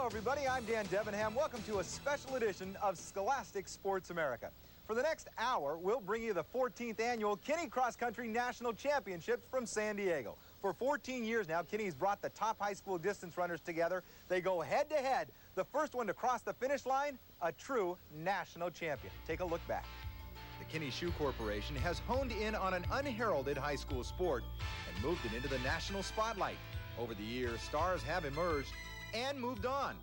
Hello, everybody. I'm Dan Debenham. Welcome to a special edition of Scholastic Sports America. For the next hour, we'll bring you the 14th annual Kinney Cross Country National Championships from San Diego. For 14 years now, Kinney's brought the top high school distance runners together. They go head-to-head. The first one to cross the finish line, a true national champion. Take a look back. The Kinney Shoe Corporation has honed in on an unheralded high school sport and moved it into the national spotlight. Over the years, stars have emerged and moved on.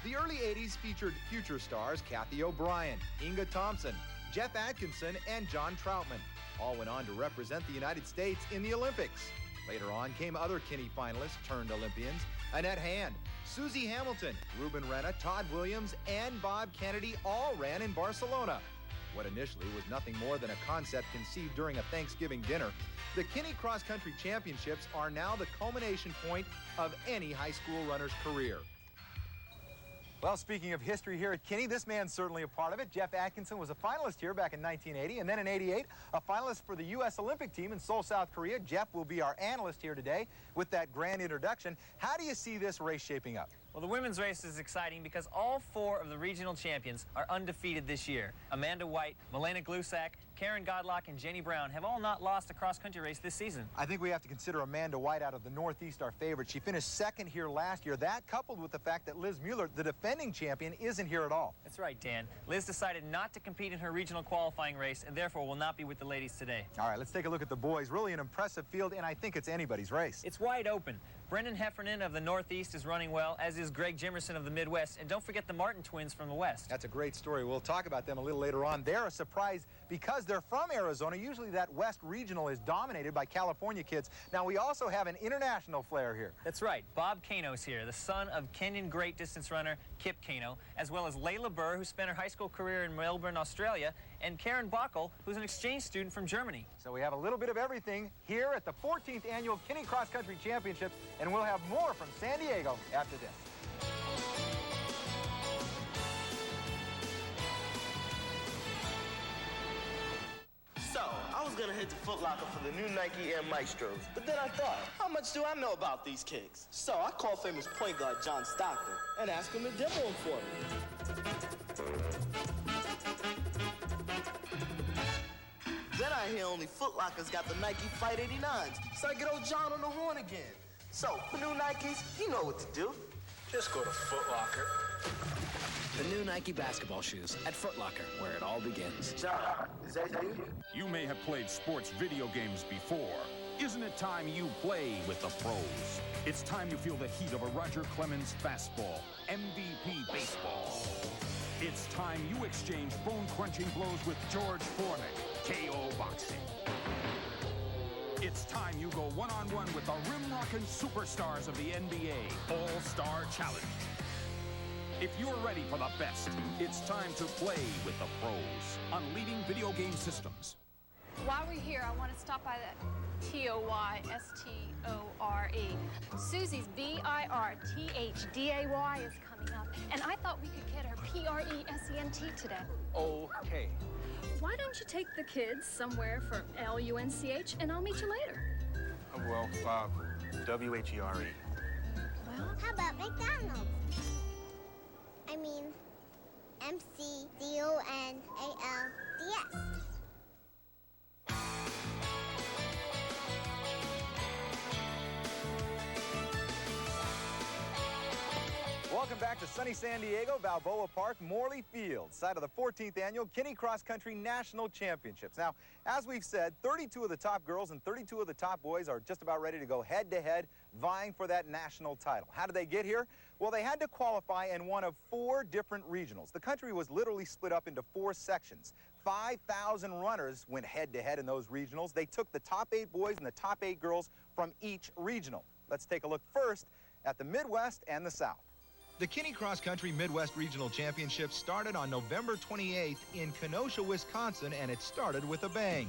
The early 80s featured future stars Kathy O'Brien, Inga Thompson, Jeff Atkinson, and John Troutman. All went on to represent the United States in the Olympics. Later on came other Kinney finalists turned Olympians, Annette Hand, Susie Hamilton, Ruben Renna, Todd Williams, and Bob Kennedy all ran in Barcelona. What initially was nothing more than a concept conceived during a Thanksgiving dinner, the Kinney Cross Country Championships are now the culmination point of any high school runner's career. Well, speaking of history here at Kinney, this man's certainly a part of it. Jeff Atkinson was a finalist here back in 1980, and then in '88, a finalist for the U.S. Olympic team in Seoul, South Korea. Jeff will be our analyst here today with that grand introduction. How do you see this race shaping up? Well, the women's race is exciting because all four of the regional champions are undefeated this year. Amanda White, Milena Glusak, Karen Godlock, and Jenny Brown have all not lost a cross-country race this season. I think we have to consider Amanda White out of the Northeast our favorite. She finished second here last year. That coupled with the fact that Liz Mueller, the defending champion, isn't here at all. That's right, Dan. Liz decided not to compete in her regional qualifying race and therefore will not be with the ladies today. All right, let's take a look at the boys. Really an impressive field, and I think it's anybody's race. It's wide open. Brendan Heffernan of the Northeast is running well, as is Greg Jimerson of the Midwest. And don't forget the Martin twins from the West. That's a great story. We'll talk about them a little later on. They're a surprise because they're from Arizona. Usually that West regional is dominated by California kids. Now, we also have an international flair here. That's right. Bob Kano's here, the son of Kenyan great distance runner Kip Kano, as well as Layla Burr, who spent her high school career in Melbourne, Australia, and Karen Bockel, who's an exchange student from Germany. So we have a little bit of everything here at the 14th annual Kinney Cross Country Championships, and we'll have more from San Diego after this. So, I was gonna hit the Foot Locker for the new Nike Air Maestros, but then I thought, how much do I know about these kicks? So I called famous point guard John Stockton and asked him to demo them for me. Then I hear only Foot Locker's got the Nike Flight 89s, so I get old John on the horn again. So, for new Nikes, you know what to do. Just go to Foot Locker. The new Nike basketball shoes at Foot Locker, where it all begins. John, is that you? You may have played sports video games before. Isn't it time you play with the pros? It's time you feel the heat of a Roger Clemens fastball, MVP baseball. It's time you exchange bone-crunching blows with George Foreman, KO Boxing. It's time you go one-on-one with the rim-rocking superstars of the NBA All-Star Challenge. If you're ready for the best, it's time to play with the pros on leading video game systems. While we're here, I want to stop by that TOYSTORE. Susie's BIRTHDAY is coming up, and I thought we could get her PRESENT today. Okay. Why don't you take the kids somewhere for LUNCH, and I'll meet you later? Well, WHERE. Well, how about McDonald's? I mean, McDonalds. Welcome back to sunny San Diego, Balboa Park, Morley Field, site of the 14th annual Kinney Cross Country National Championships. Now, as we've said, 32 of the top girls and 32 of the top boys are just about ready to go head-to-head, vying for that national title. How did they get here? Well, they had to qualify in one of 4 different regionals. The country was literally split up into 4 sections. 5,000 runners went head-to-head in those regionals. They took the top 8 boys and the top 8 girls from each regional. Let's take a look first at the Midwest and the South. The Kinney Cross Country Midwest Regional Championship started on November 28th in Kenosha, Wisconsin, and it started with a bang.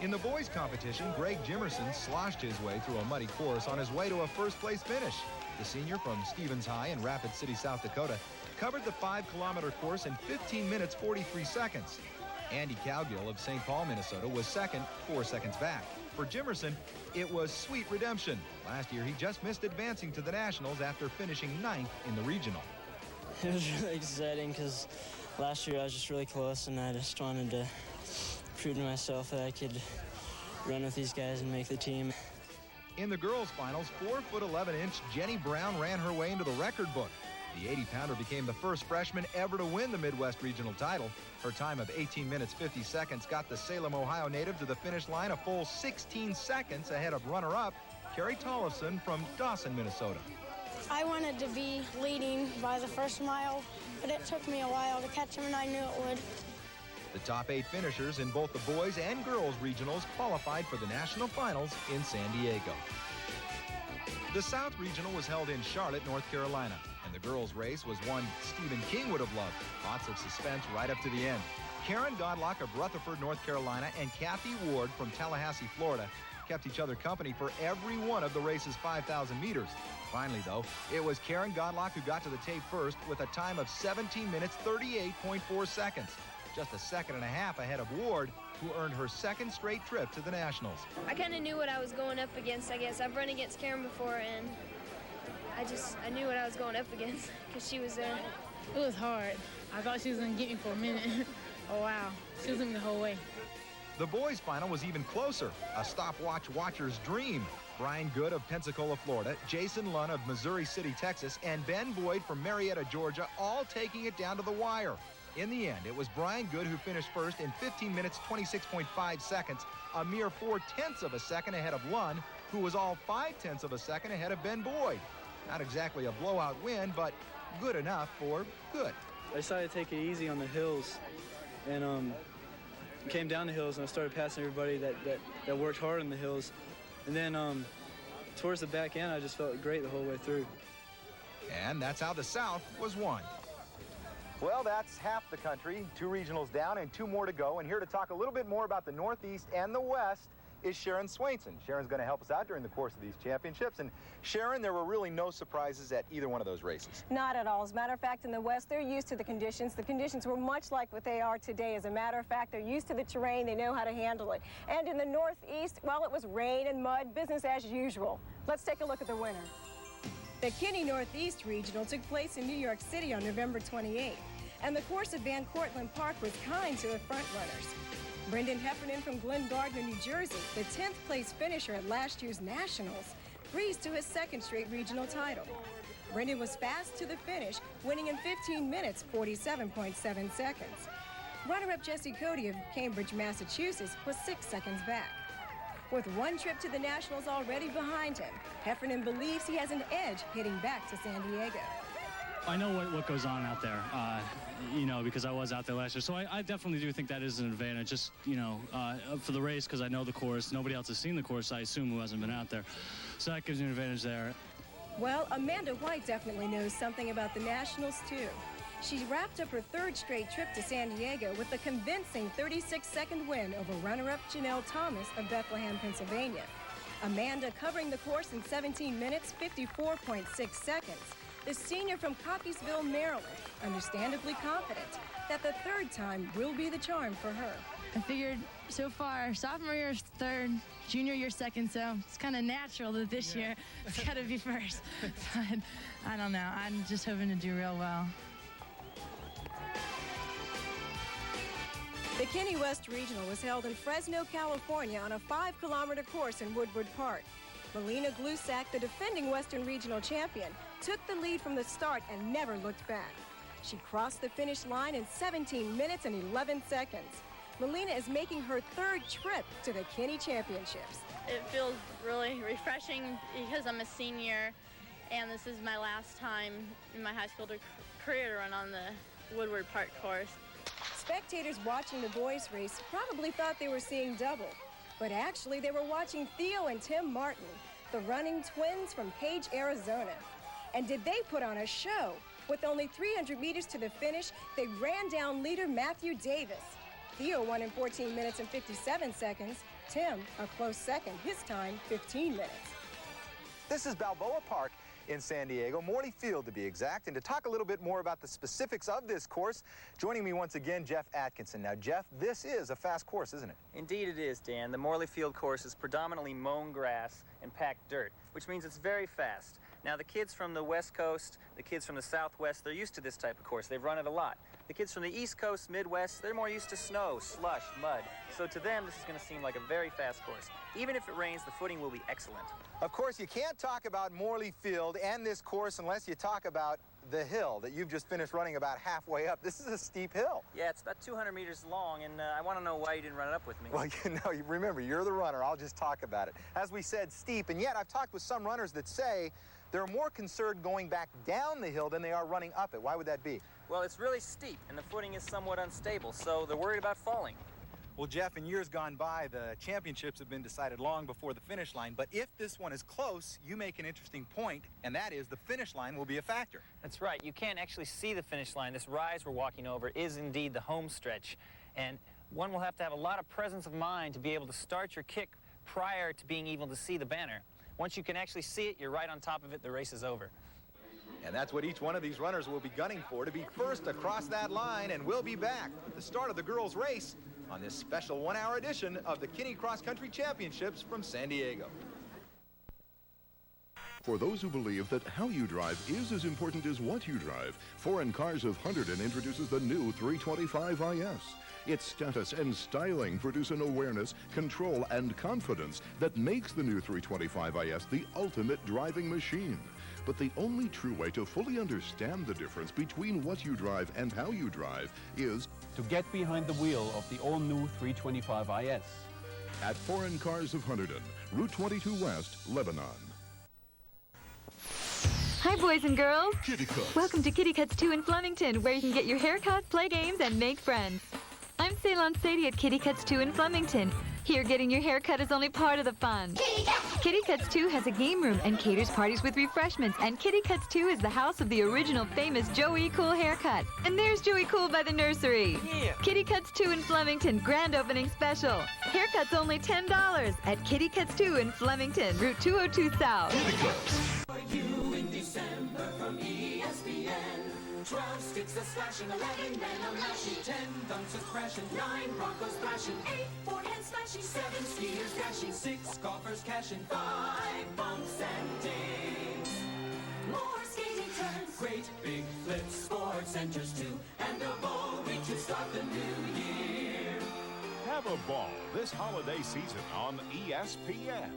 In the boys' competition, Greg Jimerson sloshed his way through a muddy course on his way to a first-place finish. The senior from Stevens High in Rapid City, South Dakota, covered the 5-kilometer course in 15 minutes 43 seconds. Andy Cowgill of St. Paul, Minnesota, was second, 4 seconds back. For Jimerson, it was sweet redemption. Last year, he just missed advancing to the Nationals after finishing 9th in the regional. It was really exciting because last year I was just really close, and I just wanted to prove to myself that I could run with these guys and make the team. In the girls' finals, 4'11" Jenny Brown ran her way into the record book. The 80-pounder became the first freshman ever to win the Midwest Regional title. Her time of 18 minutes 50 seconds got the Salem, Ohio native to the finish line a full 16 seconds ahead of runner-up Carrie Tollefson from Dawson, Minnesota. I wanted to be leading by the first mile, but it took me a while to catch him, and I knew it would. The top 8 finishers in both the boys and girls regionals qualified for the national finals in San Diego. The South Regional was held in Charlotte, North Carolina, and the girls' race was one Stephen King would have loved. Lots of suspense right up to the end. Karen Godlock of Rutherford, North Carolina, and Kathy Ward from Tallahassee, Florida, kept each other company for every one of the race's 5,000 meters. Finally, though, it was Karen Godlock who got to the tape first with a time of 17 minutes 38.4 seconds. Just a second and a half ahead of Ward, who earned her second straight trip to the Nationals. I kind of knew what I was going up against, I guess. I've run against Karen before, and I knew what I was going up against because she was there. It was hard. I thought she was going to get me for a minute. Oh, wow. She was with me the whole way. The boys' final was even closer, a stopwatch watcher's dream. Brian Good of Pensacola, Florida, Jason Lunn of Missouri City, Texas, and Ben Boyd from Marietta, Georgia, all taking it down to the wire. In the end, it was Brian Good who finished first in 15 minutes 26.5 seconds, a mere 0.4 of a second ahead of Lunn, who was all 0.5 of a second ahead of Ben Boyd. Not exactly a blowout win, but good enough for good. I decided to take it easy on the hills, and came down the hills, and I started passing everybody that worked hard on the hills. And then towards the back end, I just felt great the whole way through. And that's how the South was won. Well, that's half the country, 2 regionals down and 2 more to go. And here to talk a little bit more about the Northeast and the West is Sharon Swainson. Sharon's going to help us out during the course of these championships. And Sharon, there were really no surprises at either one of those races. Not at all. As a matter of fact, in the West, they're used to the conditions. The conditions were much like what they are today. As a matter of fact, they're used to the terrain. They know how to handle it. And in the Northeast, well, it was rain and mud, business as usual. Let's take a look at the winner. The Kinney Northeast Regional took place in New York City on November 28th, and the course at Van Cortlandt Park was kind to the front runners. Brendan Heffernan from Glen Gardner, New Jersey, the 10th place finisher at last year's Nationals, breezed to his second straight regional title. Brendan was fast to the finish, winning in 15 minutes, 47.7 seconds. Runner-up Jesse Cody of Cambridge, Massachusetts, was 6 seconds back. With 1 trip to the Nationals already behind him, Heffernan believes he has an edge heading back to San Diego. I know what goes on out there, you know, because I was out there last year. So I definitely do think that is an advantage, just, you know, for the race, because I know the course. Nobody else has seen the course, I assume, who hasn't been out there. So that gives me an advantage there. Well, Amanda White definitely knows something about the Nationals, too. She wrapped up her 3rd straight trip to San Diego with a convincing 36-second win over runner-up Janelle Thomas of Bethlehem, Pennsylvania. Amanda covering the course in 17 minutes, 54.6 seconds. The senior from Cockeysville, Maryland, understandably confident that the 3rd time will be the charm for her. I figured so far, sophomore year is 3rd, junior year 2nd, so it's kind of natural that this year it's got to be 1st. But I don't know. I'm just hoping to do real well. The Kinney West Regional was held in Fresno, California on a 5-kilometer course in Woodward Park. Melina Glusak, the defending Western Regional champion, took the lead from the start and never looked back. She crossed the finish line in 17 minutes and 11 seconds. Melina is making her 3rd trip to the Kinney Championships. It feels really refreshing because I'm a senior, and this is my last time in my high school career to run on the Woodward Park course. Spectators watching the boys race probably thought they were seeing double, but actually they were watching Theo and Tim Martin, the running twins from Page, Arizona. And did they put on a show? With only 300 meters to the finish, they ran down leader Matthew Davis. Theo won in 14 minutes and 57 seconds. Tim, a close second, his time 15 minutes. This is Balboa Park in San Diego, Morley Field to be exact. And to talk a little bit more about the specifics of this course, joining me once again, Jeff Atkinson. Now, Jeff, this is a fast course, isn't it? Indeed it is, Dan. The Morley Field course is predominantly mown grass and packed dirt, which means it's very fast. Now, the kids from the West Coast, the kids from the Southwest, they're used to this type of course. They've run it a lot. The kids from the East Coast, Midwest, they're more used to snow, slush, mud. So to them, this is going to seem like a very fast course. Even if it rains, the footing will be excellent. Of course, you can't talk about Morley Field and this course unless you talk about the hill that you've just finished running about halfway up. This is a steep hill. Yeah, it's about 200 meters long, and I want to know why you didn't run it up with me. Well, you know, remember, you're the runner. I'll just talk about it. As we said, steep, and yet I've talked with some runners that say they're more concerned going back down the hill than they are running up it. Why would that be? Well, it's really steep, and the footing is somewhat unstable, so they're worried about falling. Well, Jeff, in years gone by, the championships have been decided long before the finish line. But if this one is close, you make an interesting point, and that is the finish line will be a factor. That's right. You can't actually see the finish line. This rise we're walking over is indeed the home stretch. And one will have to have a lot of presence of mind to be able to start your kick prior to being able to see the banner. Once you can actually see it, you're right on top of it, the race is over. And that's what each one of these runners will be gunning for, to be first across that line. And we'll be back with the start of the girls' race on this special one-hour edition of the Kinney Cross Country Championships from San Diego. For those who believe that how you drive is as important as what you drive, Foreign Cars of Hunterdon introduces the new 325 IS. Its status and styling produce an awareness, control, and confidence that makes the new 325 IS the ultimate driving machine. But the only true way to fully understand the difference between what you drive and how you drive is to get behind the wheel of the all-new 325 IS. At Foreign Cars of Hunterdon, Route 22 West, Lebanon. Hi, boys and girls. Kitty Cuts. Welcome to Kitty Cuts 2 in Flemington, where you can get your haircuts, play games, and make friends. I'm Ceylon Sadie at Kitty Cuts 2 in Flemington. Here, getting your hair cut is only part of the fun. Kitty Cuts 2 has a game room and caters parties with refreshments. And Kitty Cuts 2 is the house of the original famous Joey Cool haircut. And there's Joey Cool by the nursery. Yeah. Kitty Cuts 2 in Flemington, grand opening special. Haircuts only $10 at Kitty Cuts 2 in Flemington, Route 202 South. Kitty Cuts. For you in December from ESPN. 12 sticks a slashing, 11 men a lashing, 10 dunks a crashing, 9 Broncos splashing, 8 forehands smashing, 7 skiers dashing, 6 golfers cashing, 5 bumps and dings. More skating turns, great big flips, sports enters too, and a ball week to start the new year. Have a ball this holiday season on ESPN.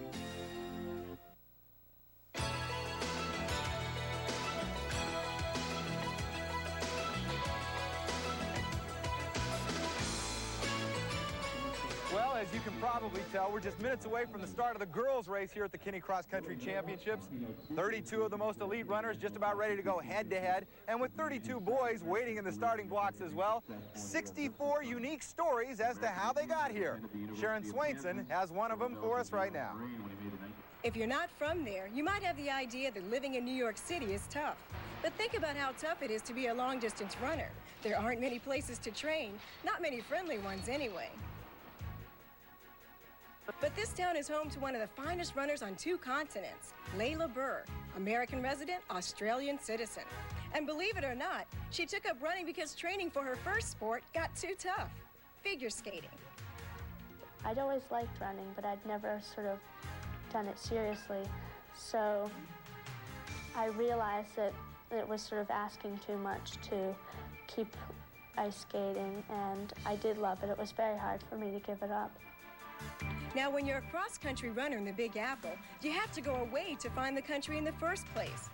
Well, as you can probably tell, we're just minutes away from the start of the girls' race here at the Kinney Cross Country Championships. 32 of the most elite runners just about ready to go head-to-head. And with 32 boys waiting in the starting blocks as well, 64 unique stories as to how they got here. Sharon Swainson has one of them for us right now. If you're not from there, you might have the idea that living in New York City is tough. But think about how tough it is to be a long-distance runner. There aren't many places to train, not many friendly ones anyway. But this town is home to one of the finest runners on 2 continents, Layla Burr, American resident, Australian citizen. And believe it or not, she took up running because training for her first sport got too tough, figure skating. I'd always liked running, but I'd never sort of done it seriously. So I realized that it was sort of asking too much to keep ice skating, and I did love it. It was very hard for me to give it up. Now, when you're a cross-country runner in the Big Apple, you have to go away to find the country in the first place.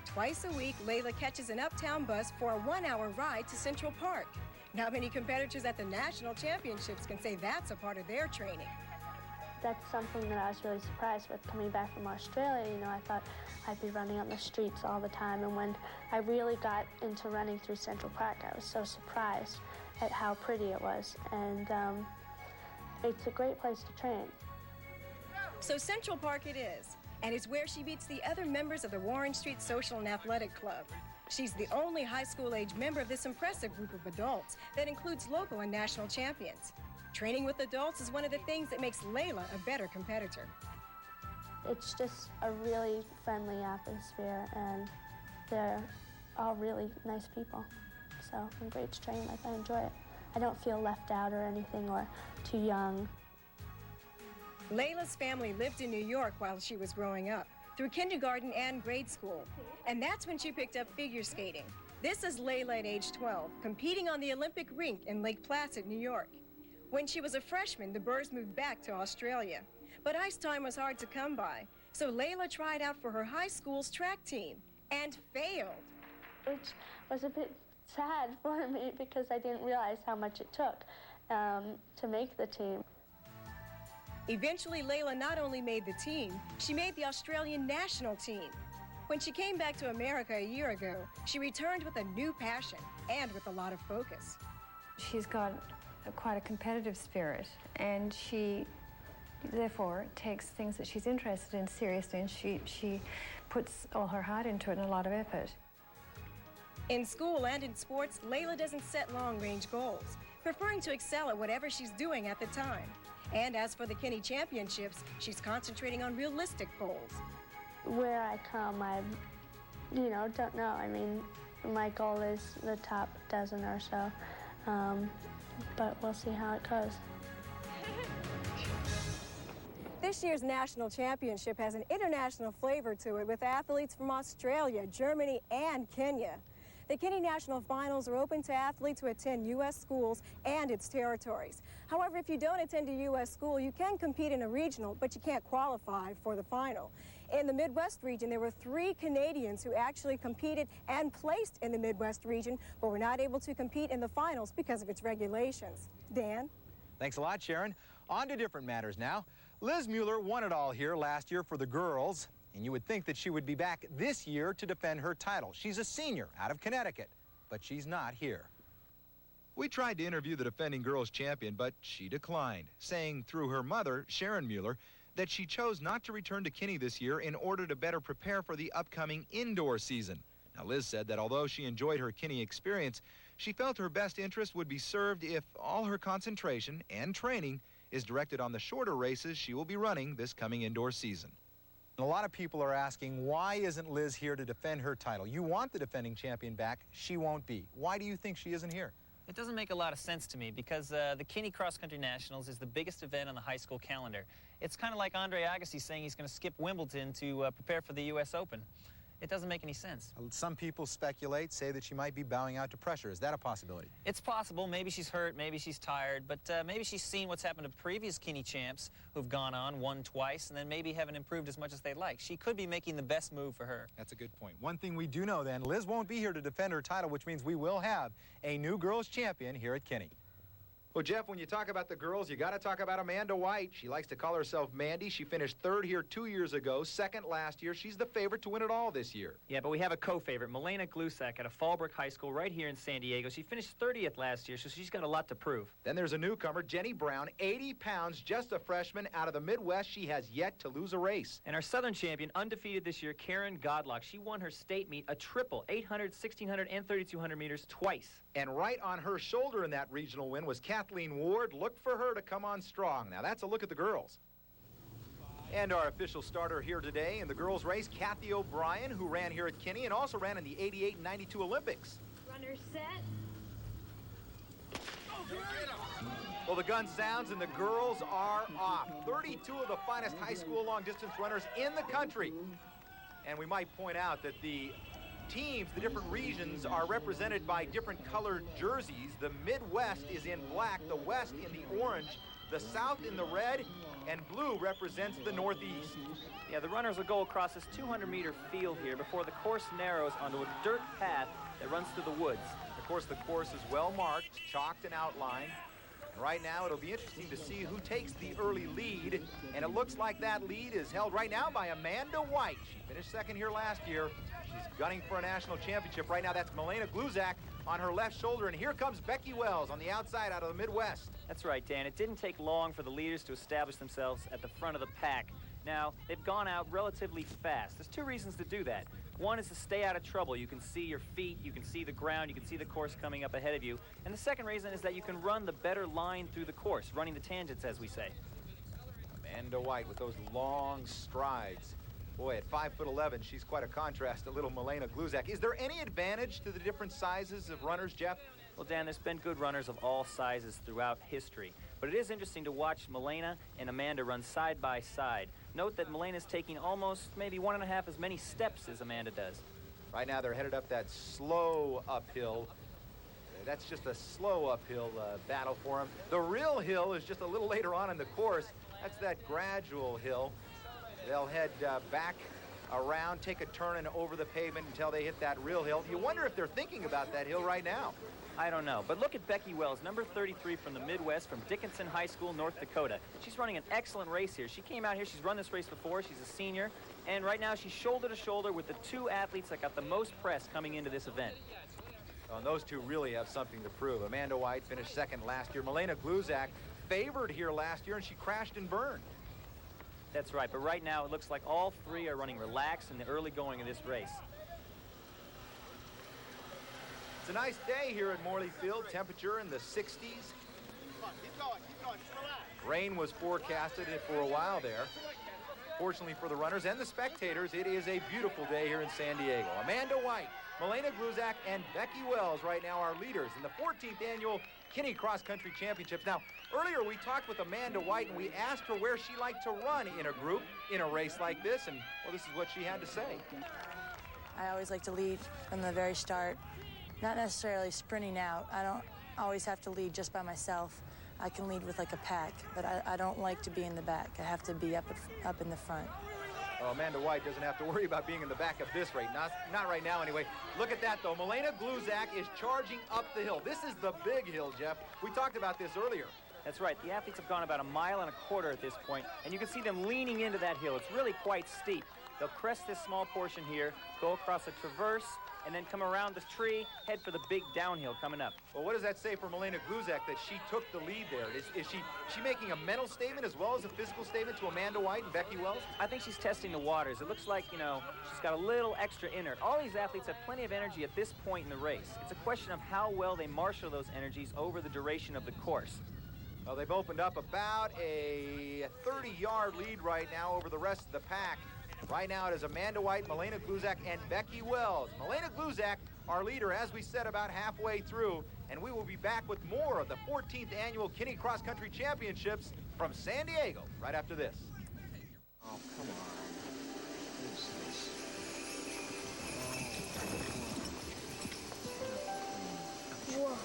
Twice a week, Layla catches an uptown bus for a 1-hour ride to Central Park. Not many competitors at the national championships can say that's a part of their training. That's something that I was really surprised with coming back from Australia. You know, I thought I'd be running on the streets all the time, and when I really got into running through Central Park, I was so surprised at how pretty it was, and it's a great place to train. So Central Park it is, and it's where she meets the other members of the Warren Street Social and Athletic Club. She's the only high school age member of this impressive group of adults that includes local and national champions. Training with adults is one of the things that makes Layla a better competitor. it's just a really friendly atmosphere, and they're all really nice people. So I'm great to train with. I enjoy it. I don't feel left out or anything or too young. Layla's family lived in New York while she was growing up, through kindergarten and grade school. And that's when she picked up figure skating. This is Layla at age 12, competing on the Olympic rink in Lake Placid, New York. When she was a freshman, the Burrs moved back to Australia. But ice time was hard to come by, so Layla tried out for her high school's track team and failed. Which was a bit sad for me because I didn't realize how much it took to make the team. Eventually, Layla not only made the team, she made the Australian national team. When she came back to America a year ago, she returned with a new passion and with a lot of focus. She's got quite a competitive spirit, and she therefore takes things that she's interested in seriously, and she puts all her heart into it and a lot of effort. In school and in sports, Layla doesn't set long-range goals, preferring to excel at whatever she's doing at the time. And as for the Kinney Championships, she's concentrating on realistic goals. Where I come, I, don't know. I mean, my goal is the top dozen or so, but we'll see how it goes. This year's national championship has an international flavor to it, with athletes from Australia, Germany, and Kenya. The Kinney National Finals are open to athletes who attend U.S. schools and its territories. However, if you don't attend a U.S. school, you can compete in a regional, but you can't qualify for the final. In the Midwest region, there were 3 Canadians who actually competed and placed in the Midwest region, but were not able to compete in the finals because of its regulations. Dan? Thanks a lot, Sharon. On to different matters now. Liz Mueller won it all here last year for the girls, and you would think that she would be back this year to defend her title. She's a senior out of Connecticut, but she's not here. We tried to interview the defending girls champion, but she declined, saying through her mother, Sharon Mueller, that she chose not to return to Kinney this year in order to better prepare for the upcoming indoor season. Now, Liz said that although she enjoyed her Kinney experience, she felt her best interest would be served if all her concentration and training is directed on the shorter races she will be running this coming indoor season. A lot of people are asking, why isn't Liz here to defend her title? You want the defending champion back. She won't be. Why do you think she isn't here? It doesn't make a lot of sense to me because the Kinney Cross Country Nationals is the biggest event on the high school calendar. It's kind of like Andre Agassi saying he's going to skip Wimbledon to prepare for the U.S. Open. It doesn't make any sense. Some people speculate, say that she might be bowing out to pressure. Is that a possibility? It's possible. Maybe she's hurt, maybe she's tired, but maybe she's seen what's happened to previous Kinney champs who've gone on, won twice, and then maybe haven't improved as much as they'd like. She could be making the best move for her. That's a good point. One thing we do know then, Liz won't be here to defend her title, which means we will have a new girls champion here at Kinney. Well, Jeff, when you talk about the girls, you got to talk about Amanda White. She likes to call herself Mandy. She finished 3rd here 2 years ago, 2nd last year. She's the favorite to win it all this year. Yeah, but we have a co-favorite, Milena Glusak, at a Fallbrook High School right here in San Diego. She finished 30th last year, so she's got a lot to prove. Then there's a newcomer, Jenny Brown, 80 pounds, just a freshman out of the Midwest. She has yet to lose a race. And our Southern champion, undefeated this year, Karen Godlock. She won her state meet, a triple, 800, 1600, and 3200 meters twice. And right on her shoulder in that regional win was Kathleen Ward. Look for her to come on strong. Now, that's a look at the girls. And our official starter here today in the girls' race, Kathy O'Brien, who ran here at Kinney and also ran in the 88 and 92 Olympics. Runner set. Well, the gun sounds and the girls are off. 32 of the finest high school long-distance runners in the country. And we might point out that the teams, the different regions, are represented by different colored jerseys. The Midwest is in black, the West in the orange, the South in the red, and blue represents the Northeast. Yeah, the runners will go across this 200-meter field here before the course narrows onto a dirt path that runs through the woods. Of course, the course is well marked, chalked and outlined. And right now, it'll be interesting to see who takes the early lead, and it looks like that lead is held right now by Amanda White. She finished 2nd here last year. She's gunning for a national championship right now. That's Milena Glusak on her left shoulder, and here comes Becky Wells on the outside out of the Midwest. That's right, Dan. It didn't take long for the leaders to establish themselves at the front of the pack. Now, they've gone out relatively fast. There's 2 reasons to do that. One is to stay out of trouble. You can see your feet, you can see the ground, you can see the course coming up ahead of you. And the second reason is that you can run the better line through the course, running the tangents, as we say. Amanda White with those long strides. Boy, at 5'11", she's quite a contrast to little Milena Gluzak. Is there any advantage to the different sizes of runners, Jeff? Well, Dan, there's been good runners of all sizes throughout history. But it is interesting to watch Milena and Amanda run side by side. Note that Milena's taking almost maybe 1.5 as many steps as Amanda does. Right now they're headed up that slow uphill. That's just a slow uphill battle for them. The real hill is just a little later on in the course. That's that gradual hill. They'll head back around, take a turn and over the pavement until they hit that real hill. You wonder if they're thinking about that hill right now. I don't know, but look at Becky Wells, number 33 from the Midwest, from Dickinson High School, North Dakota. She's running an excellent race here. She came out here, she's run this race before, she's a senior, and right now she's shoulder to shoulder with the two athletes that got the most press coming into this event. And those two really have something to prove. Amanda White finished second last year. Milena Gluzak favored here last year, and she crashed and burned. That's right, but right now it looks like all three are running relaxed in the early going of this race. It's a nice day here at Morley Field. Temperature in the 60s. Rain was forecasted for a while there. Fortunately for the runners and the spectators, it is a beautiful day here in San Diego. Amanda White, Milena Gluzak, and Becky Wells right now are leaders in the 14th annual Kinney Cross Country Championships. Now, earlier we talked with Amanda White and we asked her where she liked to run in a group in a race like this, and well, this is what she had to say. I always like to lead from the very start, not necessarily sprinting out. I don't always have to lead just by myself. I can lead with like a pack, but I don't like to be in the back. I have to be up in the front. Well, Amanda White doesn't have to worry about being in the back of this race. Not right now, anyway. Look at that, though. Milena Gluzak is charging up the hill. This is the big hill, Jeff. We talked about this earlier. That's right. The athletes have gone about 1.25 miles at this point, and you can see them leaning into that hill. It's really quite steep. They'll crest this small portion here, go across a traverse, and then come around the tree, head for the big downhill coming up. Well, what does that say for Milena Gluzak that she took the lead there? Is she making a mental statement as well as a physical statement to Amanda White and Becky Wells? I think she's testing the waters. It looks like, you know, she's got a little extra in her. All these athletes have plenty of energy at this point in the race. It's a question of how well they marshal those energies over the duration of the course. Well, they've opened up about a 30-yard lead right now over the rest of the pack. Right now it is Amanda White, Milena Gluzak, and Becky Wells. Milena Gluzak, our leader, as we said, about halfway through, and we will be back with more of the 14th annual Kinney Cross Country Championships from San Diego right after this. Oh, come on. Whoa.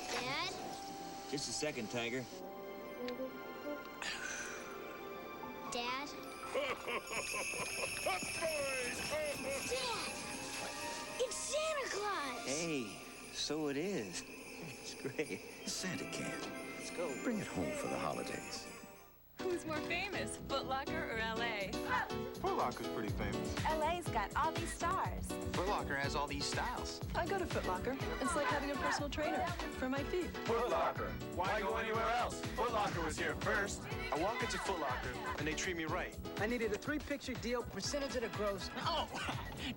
Dad? Just a second, Tiger. Dad? Hot Dad! It's Santa Claus! Hey, so it is. It's great. Santa can. Let's go. Bring it home for the holidays. Who's more famous, Foot Locker or L.A.? Foot Locker's pretty famous. L.A.'s got all these stars. Foot Locker has all these styles. I go to Foot Locker. It's like having a personal trainer for my feet. Foot Locker. Why go anywhere else? Foot Locker was here first. I walk into Foot Locker, and they treat me right. I needed a 3-picture deal, percentage of the gross. Oh,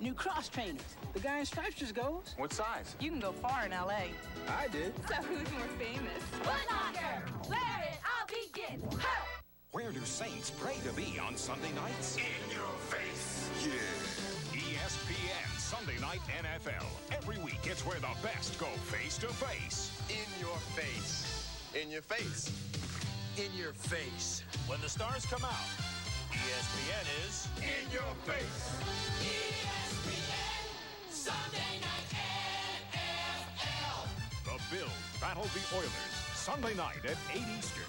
new cross trainers. The guy in stripes just goes. What size? You can go far in L.A. I did. So who's more famous? Foot Locker! Wear it, I'll begin. Hey! Where do Saints pray to be on Sunday nights? In your face. Yeah. ESPN Sunday Night NFL. Every week, it's where the best go face-to-face. In your face. In your face. In your face. When the stars come out, ESPN is In your face. ESPN Sunday Night NFL. The Bills battle the Oilers. Sunday night at 8 Eastern.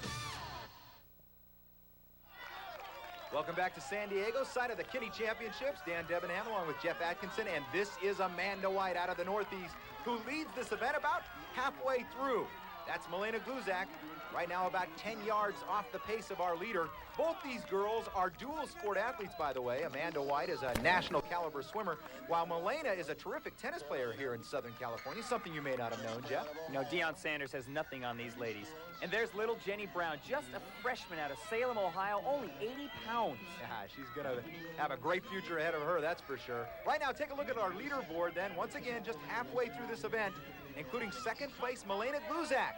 Welcome back to San Diego, site of the Kinney Championships. Dan Debenham along with Jeff Atkinson, and this is Amanda White out of the Northeast, who leads this event about halfway through. That's Milena Gluzak, right now about 10 yards off the pace of our leader. Both these girls are dual sport athletes, by the way. Amanda White is a national caliber swimmer, while Milena is a terrific tennis player here in Southern California, something you may not have known, Jeff. You know, Deion Sanders has nothing on these ladies. And there's little Jenny Brown, just a freshman out of Salem, Ohio, only 80 pounds. Yeah, she's going to have a great future ahead of her, that's for sure. Right now, take a look at our leaderboard then. Once again, just halfway through this event, including second place Milena Gluzak.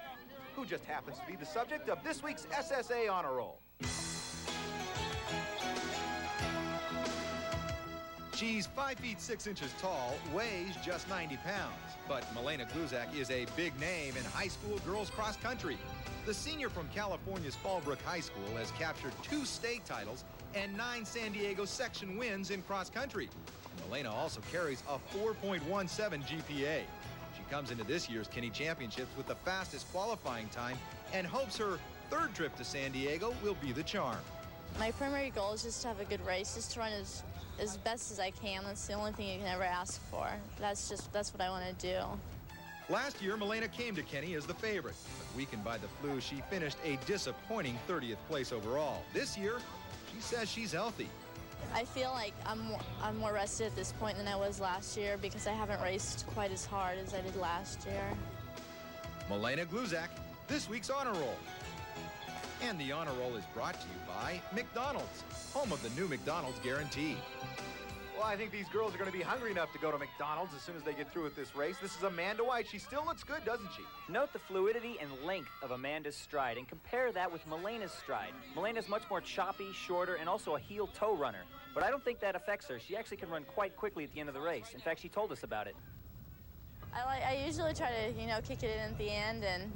who just happens to be the subject of this week's SSA Honor Roll. She's 5 feet 6 inches tall, weighs just 90 pounds. But Milena Gluzak is a big name in high school girls cross country. The senior from California's Fallbrook High School has captured 2 state titles and 9 San Diego section wins in cross country. Milena also carries a 4.17 GPA. She comes into this year's Kinney Championships with the fastest qualifying time and hopes her 3rd trip to San Diego will be the charm. My primary goal is just to have a good race, just to run as best as I can. That's the only thing you can ever ask for. That's what I want to do. Last year, Milena came to Kinney as the favorite, but weakened by the flu, she finished a disappointing 30th place overall. This year, she says she's healthy. I feel like I'm more rested at this point than I was last year because I haven't raced quite as hard as I did last year. Milena Gluzak, this week's Honor Roll. And the Honor Roll is brought to you by McDonald's, home of the new McDonald's guarantee. Well, I think these girls are going to be hungry enough to go to McDonald's as soon as they get through with this race. This is Amanda White. She still looks good, doesn't she? Note the fluidity and length of Amanda's stride and compare that with Milena's stride. Milena's much more choppy, shorter, and also a heel-toe runner. But I don't think that affects her. She actually can run quite quickly at the end of the race. In fact, she told us about it. I usually try to, kick it in at the end, and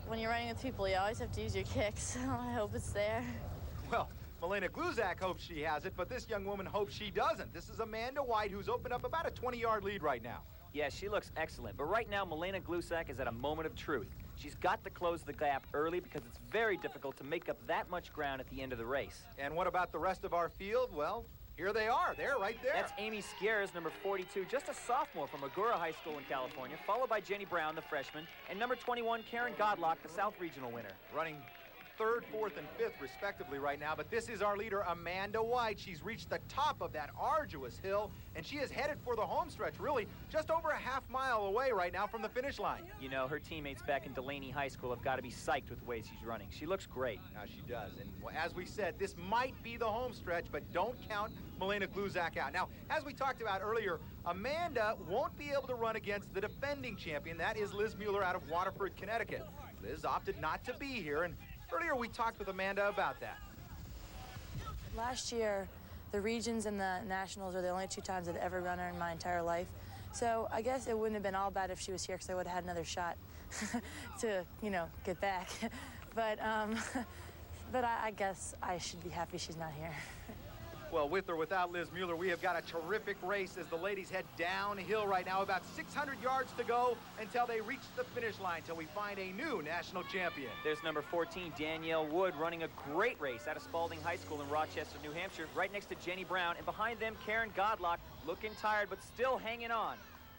when you're running with people, you always have to use your kicks. So I hope it's there. Well, Milena Gluzak hopes she has it, but this young woman hopes she doesn't. This is Amanda White, who's opened up about a 20-yard lead right now. Yeah, she looks excellent. But right now, Milena Gluzak is at a moment of truth. She's got to close the gap early because it's very difficult to make up that much ground at the end of the race. And what about the rest of our field? Well, here they are. They're right there. That's Amy Skieres, number 42, just a sophomore from Agoura High School in California, followed by Jenny Brown, the freshman, and number 21, Karen Godlock, the South Regional winner. Running 3rd, 4th, and 5th, respectively, right now. But this is our leader, Amanda White. She's reached the top of that arduous hill, and she is headed for the home stretch, really, just over a half mile away right now from the finish line. You know, her teammates back in Delaney High School have got to be psyched with the way she's running. She looks great. Now, she does. And as we said, this might be the home stretch, but don't count Milena Gluzak out. Now, as we talked about earlier, Amanda won't be able to run against the defending champion. That is Liz Mueller out of Waterford, Connecticut. Liz opted not to be here, and earlier we talked with Amanda about that. Last year, the regions and the nationals are the only 2 times I've ever run her in my entire life. So I guess it wouldn't have been all bad if she was here because I would have had another shot to, get back. But I guess I should be happy she's not here. Well, with or without Liz Mueller, we have got a terrific race as the ladies head downhill right now. About 600 yards to go until they reach the finish line, till we find a new national champion. There's number 14, Danielle Wood, running a great race out of Spalding High School in Rochester, New Hampshire, right next to Jenny Brown. And behind them, Karen Godlock, looking tired but still hanging on.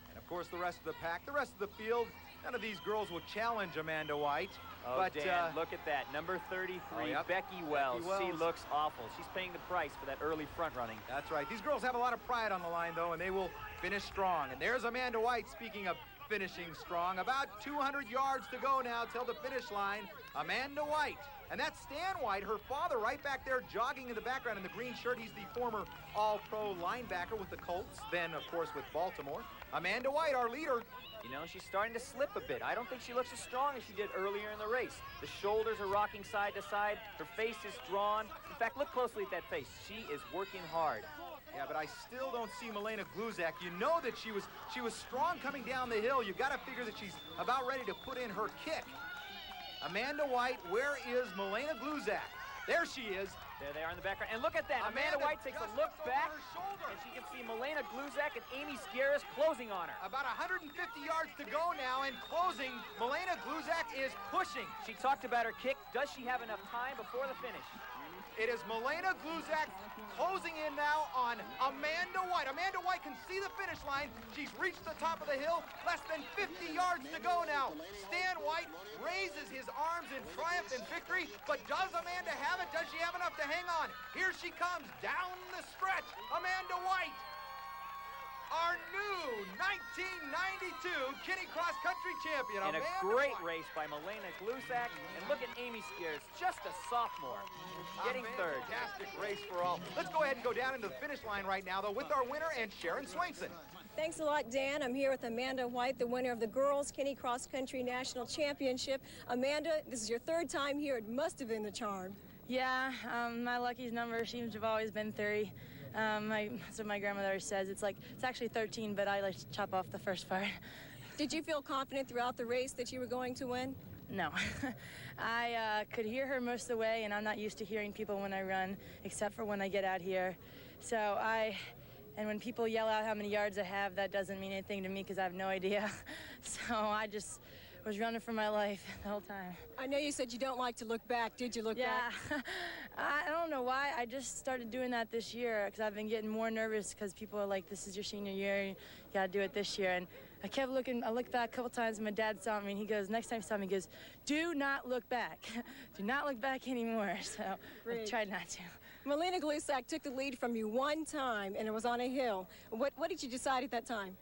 And, of course, the rest of the pack, the rest of the field, none of these girls will challenge Amanda White. Oh, but, Dan, look at that. Number 33, yep. Becky Wells. Becky Wells. She looks awful. She's paying the price for that early front running. That's right. These girls have a lot of pride on the line, though, and they will finish strong. And there's Amanda White, speaking of finishing strong. About 200 yards to go now till the finish line. Amanda White. And that's Stan White, her father, right back there jogging in the background in the green shirt. He's the former All-Pro linebacker with the Colts, then, of course, with Baltimore. Amanda White, our leader. You know, she's starting to slip a bit. I don't think she looks as strong as she did earlier in the race. The shoulders are rocking side to side. Her face is drawn. In fact, look closely at that face. She is working hard. Yeah, but I still don't see Milena Gluzak. You know that she was strong coming down the hill. You've got to figure that she's about ready to put in her kick. Amanda White, where is Milena Gluzak? There she is. There they are in the background. And look at that. Amanda White takes a look back, and she can see Milena Gluzak and Amy Skieres closing on her. About 150 yards to go now, and closing. Milena Gluzak is pushing. She talked about her kick. Does she have enough time before the finish? It is Milena Gluzak closing in now on Amanda White. Amanda White can see the finish line. She's reached the top of the hill. Less than 50 yards to go now. Stan White raises his arms in triumph and victory, but does Amanda have it? Does she have enough to hang on? Here she comes down the stretch. Amanda White, our new 1992 Kinney Cross Country champion. And a great race by Milena Gluzak. And look at Amy Skieres, just a sophomore, getting third. Fantastic race for all. Let's go ahead and go down into the finish line right now, though, with our winner and Sharon Swainson. Thanks a lot, Dan. I'm here with Amanda White, the winner of the Girls Kinney Cross Country National Championship. Amanda, this is your third time here. It must have been the charm. Yeah, my lucky number seems to have always been 3. That's what my grandmother always says. It's actually 13, but I like to chop off the first part. Did you feel confident throughout the race that you were going to win? No. I could hear her most of the way, and I'm not used to hearing people when I run, except for when I get out here. And when people yell out how many yards I have, that doesn't mean anything to me because I have no idea. So I just was running for my life the whole time. I know you said you don't like to look back. Did you look back? Yeah. I don't know why. I just started doing that this year because I've been getting more nervous because people are like, this is your senior year. You got to do it this year. And I kept looking. I looked back a couple times, and my dad saw me, and he goes, next time you saw me, he goes, do not look back. Do not look back anymore. So I tried not to. Melina Glusak took the lead from you one time, and it was on a hill. What did you decide at that time?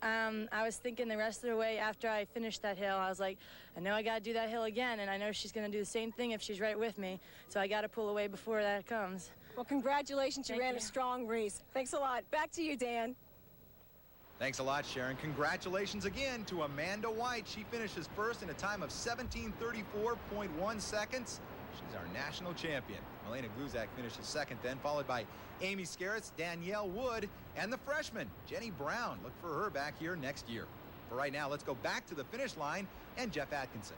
I was thinking the rest of the way after I finished that hill, I was like, I know I got to do that hill again, and I know she's going to do the same thing if she's right with me, so I got to pull away before that comes. Well, congratulations. You ran a strong race. Thanks a lot. Back to you, Dan. Thanks a lot, Sharon. Congratulations again to Amanda White. She finishes first in a time of 17:34.1 seconds. She's our national champion. Melina Glusak finishes second then, followed by Amy Scaritz, Danielle Wood, and the freshman, Jenny Brown. Look for her back here next year. For right now, let's go back to the finish line and Jeff Atkinson.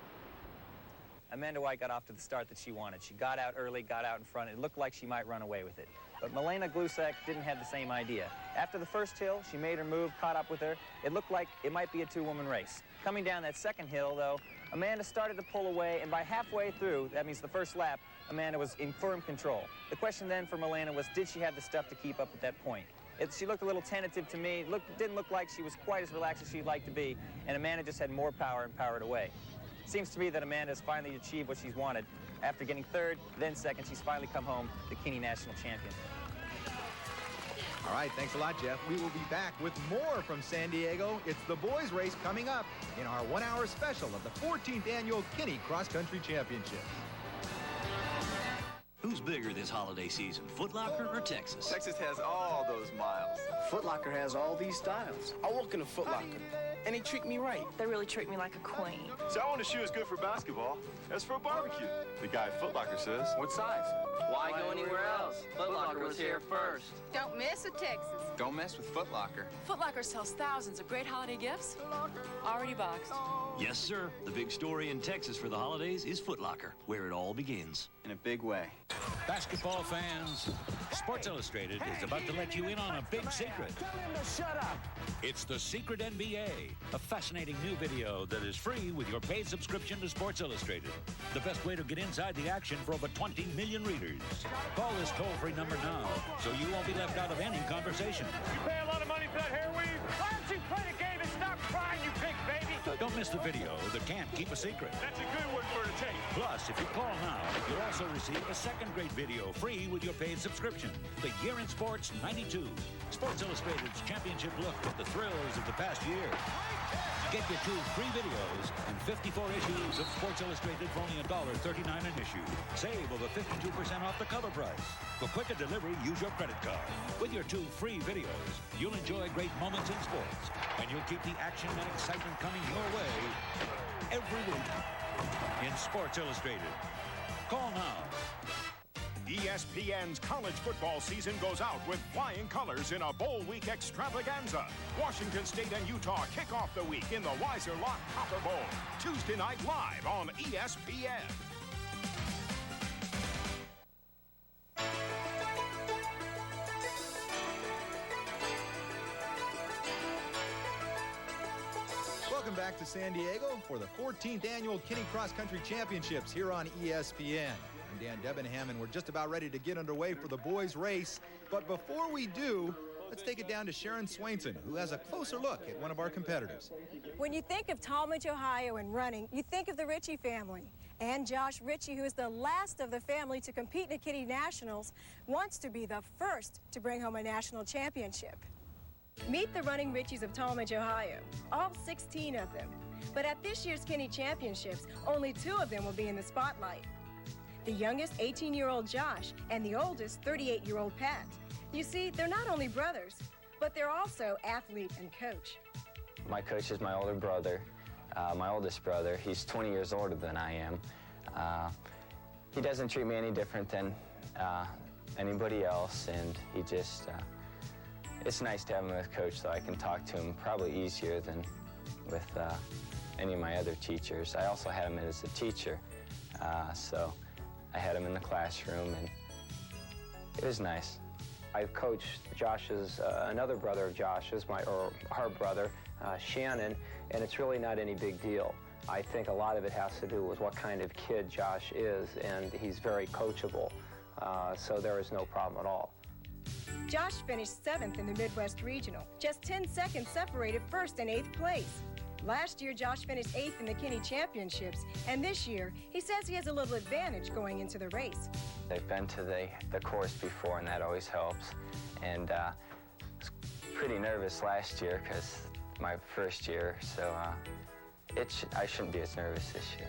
Amanda White got off to the start that she wanted. She got out early, got out in front. It looked like she might run away with it. But Melina Glusak didn't have the same idea. After the first hill, she made her move, caught up with her. It looked like it might be a 2-woman race. Coming down that second hill, though, Amanda started to pull away, and by halfway through, that means the first lap, Amanda was in firm control. The question then for Melina was, did she have the stuff to keep up at that point? She looked a little tentative to me. Didn't look like she was quite as relaxed as she'd like to be, and Amanda just had more power and powered away. It seems to me that Amanda has finally achieved what she's wanted. After getting third, then second, she's finally come home the Kinney National Champion. All right, thanks a lot, Jeff. We will be back with more from San Diego. It's the boys' race coming up in our 1-hour special of the 14th Annual Kinney Cross Country Championship. Who's bigger this holiday season, Foot Locker or Texas? Texas has all those miles. Foot Locker has all these styles. I walk in a Foot Locker, and they treat me right. They really treat me like a queen. So I want a shoe is good for basketball. As for a barbecue, the guy at Foot Locker says. What size? Why go anywhere else? Foot Locker was here first. Don't mess with Texas. Don't mess with Foot Locker. Foot Locker sells thousands of great holiday gifts, already boxed. Yes, sir. The big story in Texas for the holidays is Foot Locker, where it all begins. In a big way. Basketball fans, Sports Illustrated is about to let you in on a big secret. Tell him to shut up. It's The Secret NBA, a fascinating new video that is free with your paid subscription to Sports Illustrated. The best way to get inside the action for over 20 million readers. Call this toll-free number now so you won't be left out of any conversation. You pay a lot of money for that hair weave? Why don't you play the game and stop crying, you big baby? Don't miss the video that can't keep a secret. That's a good one for a tape. Plus, if you call now, you'll also receive a second great video free with your paid subscription. The Year in Sports 92. Sports Illustrated's championship look at the thrills of the past year. Get your 2 free videos and 54 issues of Sports Illustrated for only $1.39 an issue. Save over 52% off the cover price. For quicker delivery, use your credit card. With your 2 free videos, you'll enjoy great moments in sports, and you'll keep the action and excitement coming your way every week in Sports Illustrated. Call now. ESPN's college football season goes out with flying colors in a bowl week extravaganza. Washington State and Utah kick off the week in the Weiser Lock Copper Bowl. Tuesday night live on ESPN. Welcome back to San Diego for the 14th Annual Kinney Cross Country Championships here on ESPN. I'm Dan Debenham, and we're just about ready to get underway for the boys' race. But before we do, let's take it down to Sharon Swainson, who has a closer look at one of our competitors. When you think of Tallmadge, Ohio and running, you think of the Ritchie family. And Josh Ritchie, who is the last of the family to compete in the Kinney Nationals, wants to be the first to bring home a national championship. Meet the running Ritchies of Tallmadge, Ohio, all 16 of them. But at this year's Kinney Championships, only 2 of them will be in the spotlight. The youngest, 18-year-old Josh, and the oldest, 38-year-old Pat. You see, they're not only brothers, but they're also athlete and coach. My coach is my older brother, my oldest brother. He's 20 years older than I am. He doesn't treat me any different than anybody else, and he just, it's nice to have him as coach so I can talk to him probably easier than with any of my other teachers. I also had him as a teacher, so I had him in the classroom, and it was nice. I've coached Josh's, another brother of Josh's, her brother, Shannon, and it's really not any big deal. I think a lot of it has to do with what kind of kid Josh is, and he's very coachable, so there is no problem at all. Josh finished 7th in the Midwest Regional, just 10 seconds separated 1st and 8th place. Last year, Josh finished 8th in the Kinney Championships, and this year, he says he has a little advantage going into the race. I've been to the course before, and that always helps. And I was pretty nervous last year because my first year, so I shouldn't be as nervous this year.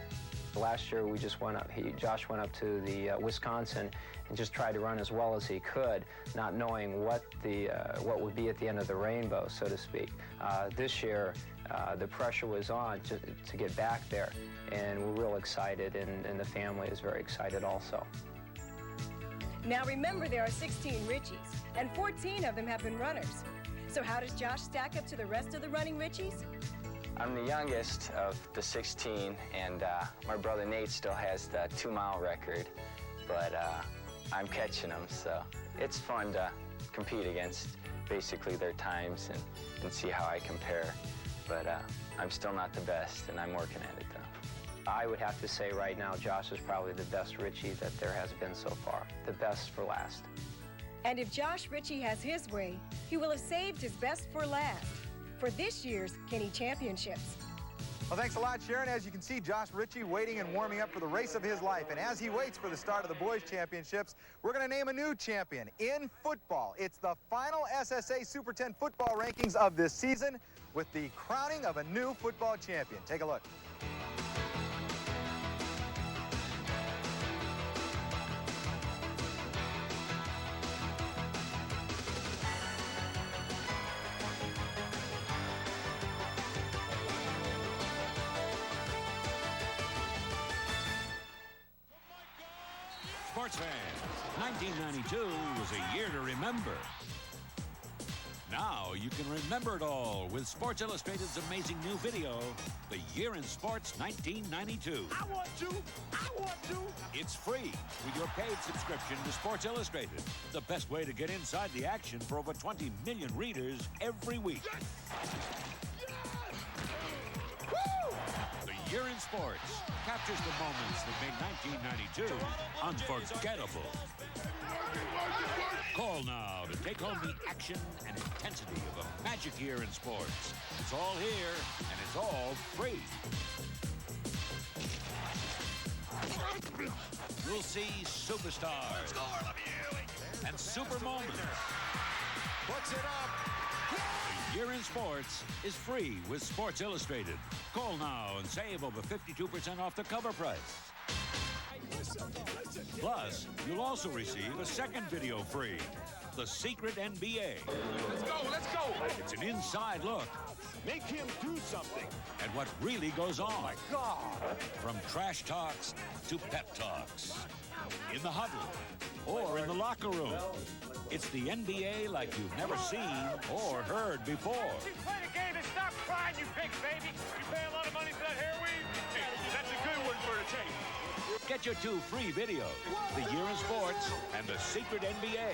Last year, we just went up. Josh went up to the Wisconsin and just tried to run as well as he could, not knowing what would be at the end of the rainbow, so to speak. This year, the pressure was on to get back there, and we're real excited, and the family is very excited also. Now remember, there are 16 Richies, and 14 of them have been runners. So how does Josh stack up to the rest of the running Richies? I'm the youngest of the 16, and my brother Nate still has the 2-mile record, but I'm catching them, so it's fun to compete against basically their times and see how I compare. But I'm still not the best, and I'm working at it, though. I would have to say right now, Josh is probably the best Richie that there has been so far, the best for last. And if Josh Ritchie has his way, he will have saved his best for last for this year's Kinney Championships. Well, thanks a lot, Sharon. As you can see, Josh Ritchie waiting and warming up for the race of his life. And as he waits for the start of the boys' championships, we're going to name a new champion in football. It's the final SSA Super 10 football rankings of this season with the crowning of a new football champion. Take a look. Sports fans, 1992 was a year to remember. Now you can remember it all with Sports Illustrated's amazing new video, The Year in Sports 1992. I want to. It's free with your paid subscription to Sports Illustrated, the best way to get inside the action for over 20 million readers every week. The Year in Sports captures the moments that made 1992 unforgettable. Call now to take home the action and intensity of a magic year in sports. It's all here, and it's all free. You'll see superstars and super moments. Puts it up. The Year in Sports is free with Sports Illustrated. Call now and save over 52% off the cover price. Plus, you'll also receive a second video free, The Secret NBA. Let's go. It's an inside look. Make him do something. At what really goes on. Oh, my God. From trash talks to pep talks. In the huddle or in the locker room. It's the NBA like you've never seen or heard before. Just play the game and stop crying, you big baby. You pay a lot of money for that hair weave? Hey, that's a good one for a tape. Get your 2 free videos, The Year in Sports and The Secret NBA.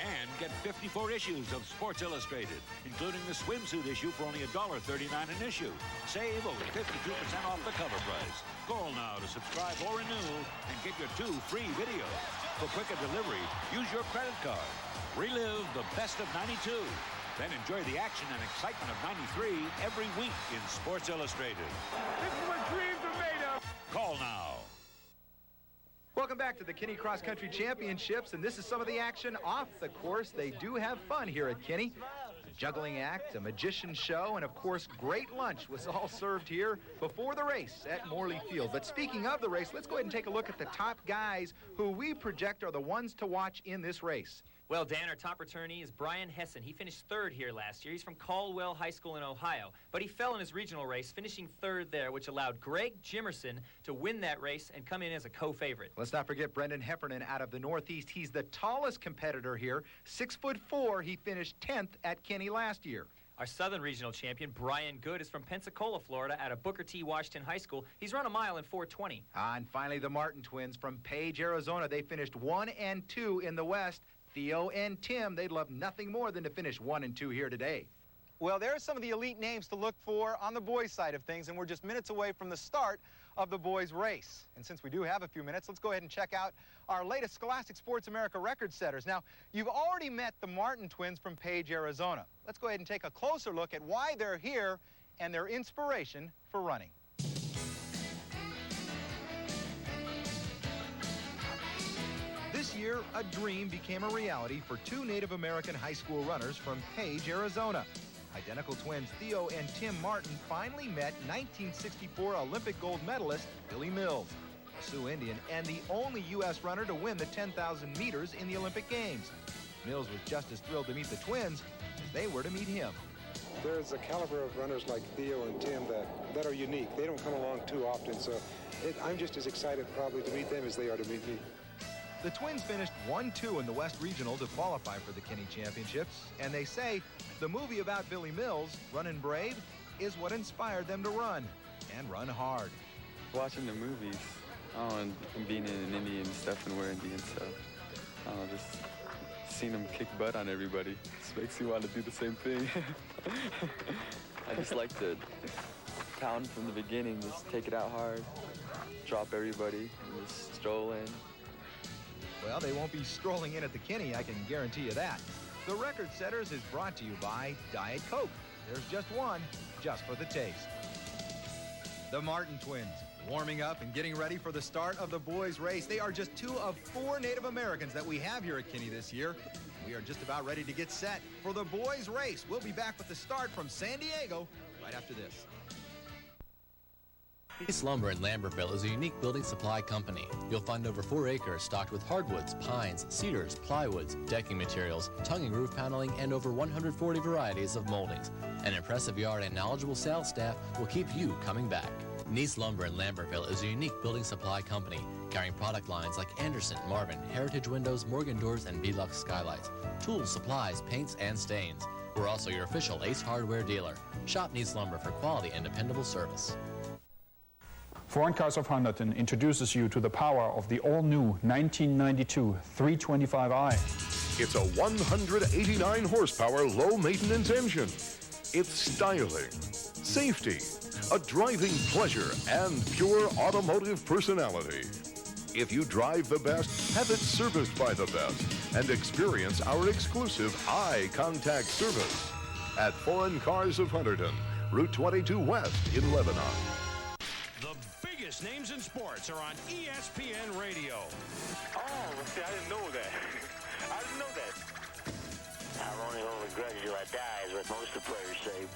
And get 54 issues of Sports Illustrated, including the swimsuit issue for only $1.39 an issue. Save over 52% off the cover price. Call now to subscribe or renew and get your 2 free videos. For quicker delivery, use your credit card. Relive the best of 92. Then enjoy the action and excitement of 93 every week in Sports Illustrated. This is what dreams are made of. Call now. Welcome back to the Kinney Cross Country Championships, and this is some of the action off the course. They do have fun here at Kinney. A juggling act, a magician show, and of course, great lunch was all served here before the race at Morley Field. But speaking of the race, let's go ahead and take a look at the top guys who we project are the ones to watch in this race. Well, Dan, our top returnee is Brian Hessen. He finished third here last year. He's from Caldwell High School in Ohio, but he fell in his regional race, finishing third there, which allowed Greg Jimerson to win that race and come in as a co-favorite. Let's not forget Brendan Heffernan out of the Northeast. He's the tallest competitor here, 6'4". He finished 10th at Kinney last year. Our Southern Regional champion, Brian Good, is from Pensacola, Florida, out of Booker T. Washington High School. He's run a mile in 4:20. And finally, the Martin twins from Page, Arizona. They finished 1 and 2 in the West. Theo and Tim, they'd love nothing more than to finish 1 and 2 here today. Well, there are some of the elite names to look for on the boys' side of things, and we're just minutes away from the start of the boys' race. And since we do have a few minutes, let's go ahead and check out our latest Scholastic Sports America record setters. Now, you've already met the Martin twins from Page, Arizona. Let's go ahead and take a closer look at why they're here and their inspiration for running. This year, a dream became a reality for two Native American high school runners from Page, Arizona. Identical twins Theo and Tim Martin finally met 1964 Olympic gold medalist Billy Mills, a Sioux Indian and the only U.S. runner to win the 10,000 meters in the Olympic Games. Mills was just as thrilled to meet the twins as they were to meet him. There's a caliber of runners like Theo and Tim that are unique. They don't come along too often, so I'm just as excited probably to meet them as they are to meet me. The twins finished 1-2 in the West Regional to qualify for the Kinney Championships, and they say the movie about Billy Mills, Runnin' Brave, is what inspired them to run, and run hard. Watching the movies, and being in an Indian stuff and wearing Indian stuff, just seeing them kick butt on everybody just makes you want to do the same thing. I just like to pound from the beginning, just take it out hard, drop everybody, and just stroll in. Well, they won't be strolling in at the Kinney, I can guarantee you that. The Record Setters is brought to you by Diet Coke. There's just one, just for the taste. The Martin twins, warming up and getting ready for the start of the boys' race. They are just 2 of 4 Native Americans that we have here at Kinney this year. We are just about ready to get set for the boys' race. We'll be back with the start from San Diego right after this. East Lumber in Lambertville is a unique building supply company. You'll find over 4 acres stocked with hardwoods, pines, cedars, plywoods, decking materials, tongue and roof paneling, and over 140 varieties of moldings. An impressive yard and knowledgeable sales staff will keep you coming back. East Lumber in Lambertville is a unique building supply company carrying product lines like Anderson, Marvin, Heritage Windows, Morgan Doors, and Velux Skylights, tools, supplies, paints, and stains. We're also your official Ace Hardware dealer. Shop East Lumber for quality and dependable service. Foreign Cars of Hunterdon introduces you to the power of the all-new 1992 325i. It's a 189 horsepower low-maintenance engine. It's styling, safety, a driving pleasure, and pure automotive personality. If you drive the best, have it serviced by the best, and experience our exclusive eye contact service at Foreign Cars of Hunterdon, Route 22 West in Lebanon. Names in sports are on ESPN Radio. Oh, see, I didn't know that. I didn't know that. I'll only hold a grudge till I die is what most of the players say.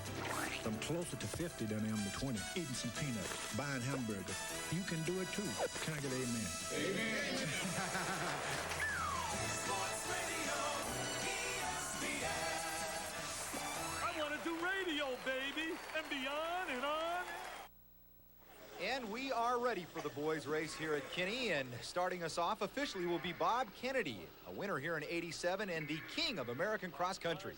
I'm closer to 50 than I am to 20. Eating some peanuts, buying hamburgers. You can do it too. Can I get an amen? Amen. Sports Radio, ESPN. I want to do radio, baby, and beyond and on. And we are ready for the boys' race here at Kinney, and starting us off officially will be Bob Kennedy, a winner here in '87 and the king of American cross country.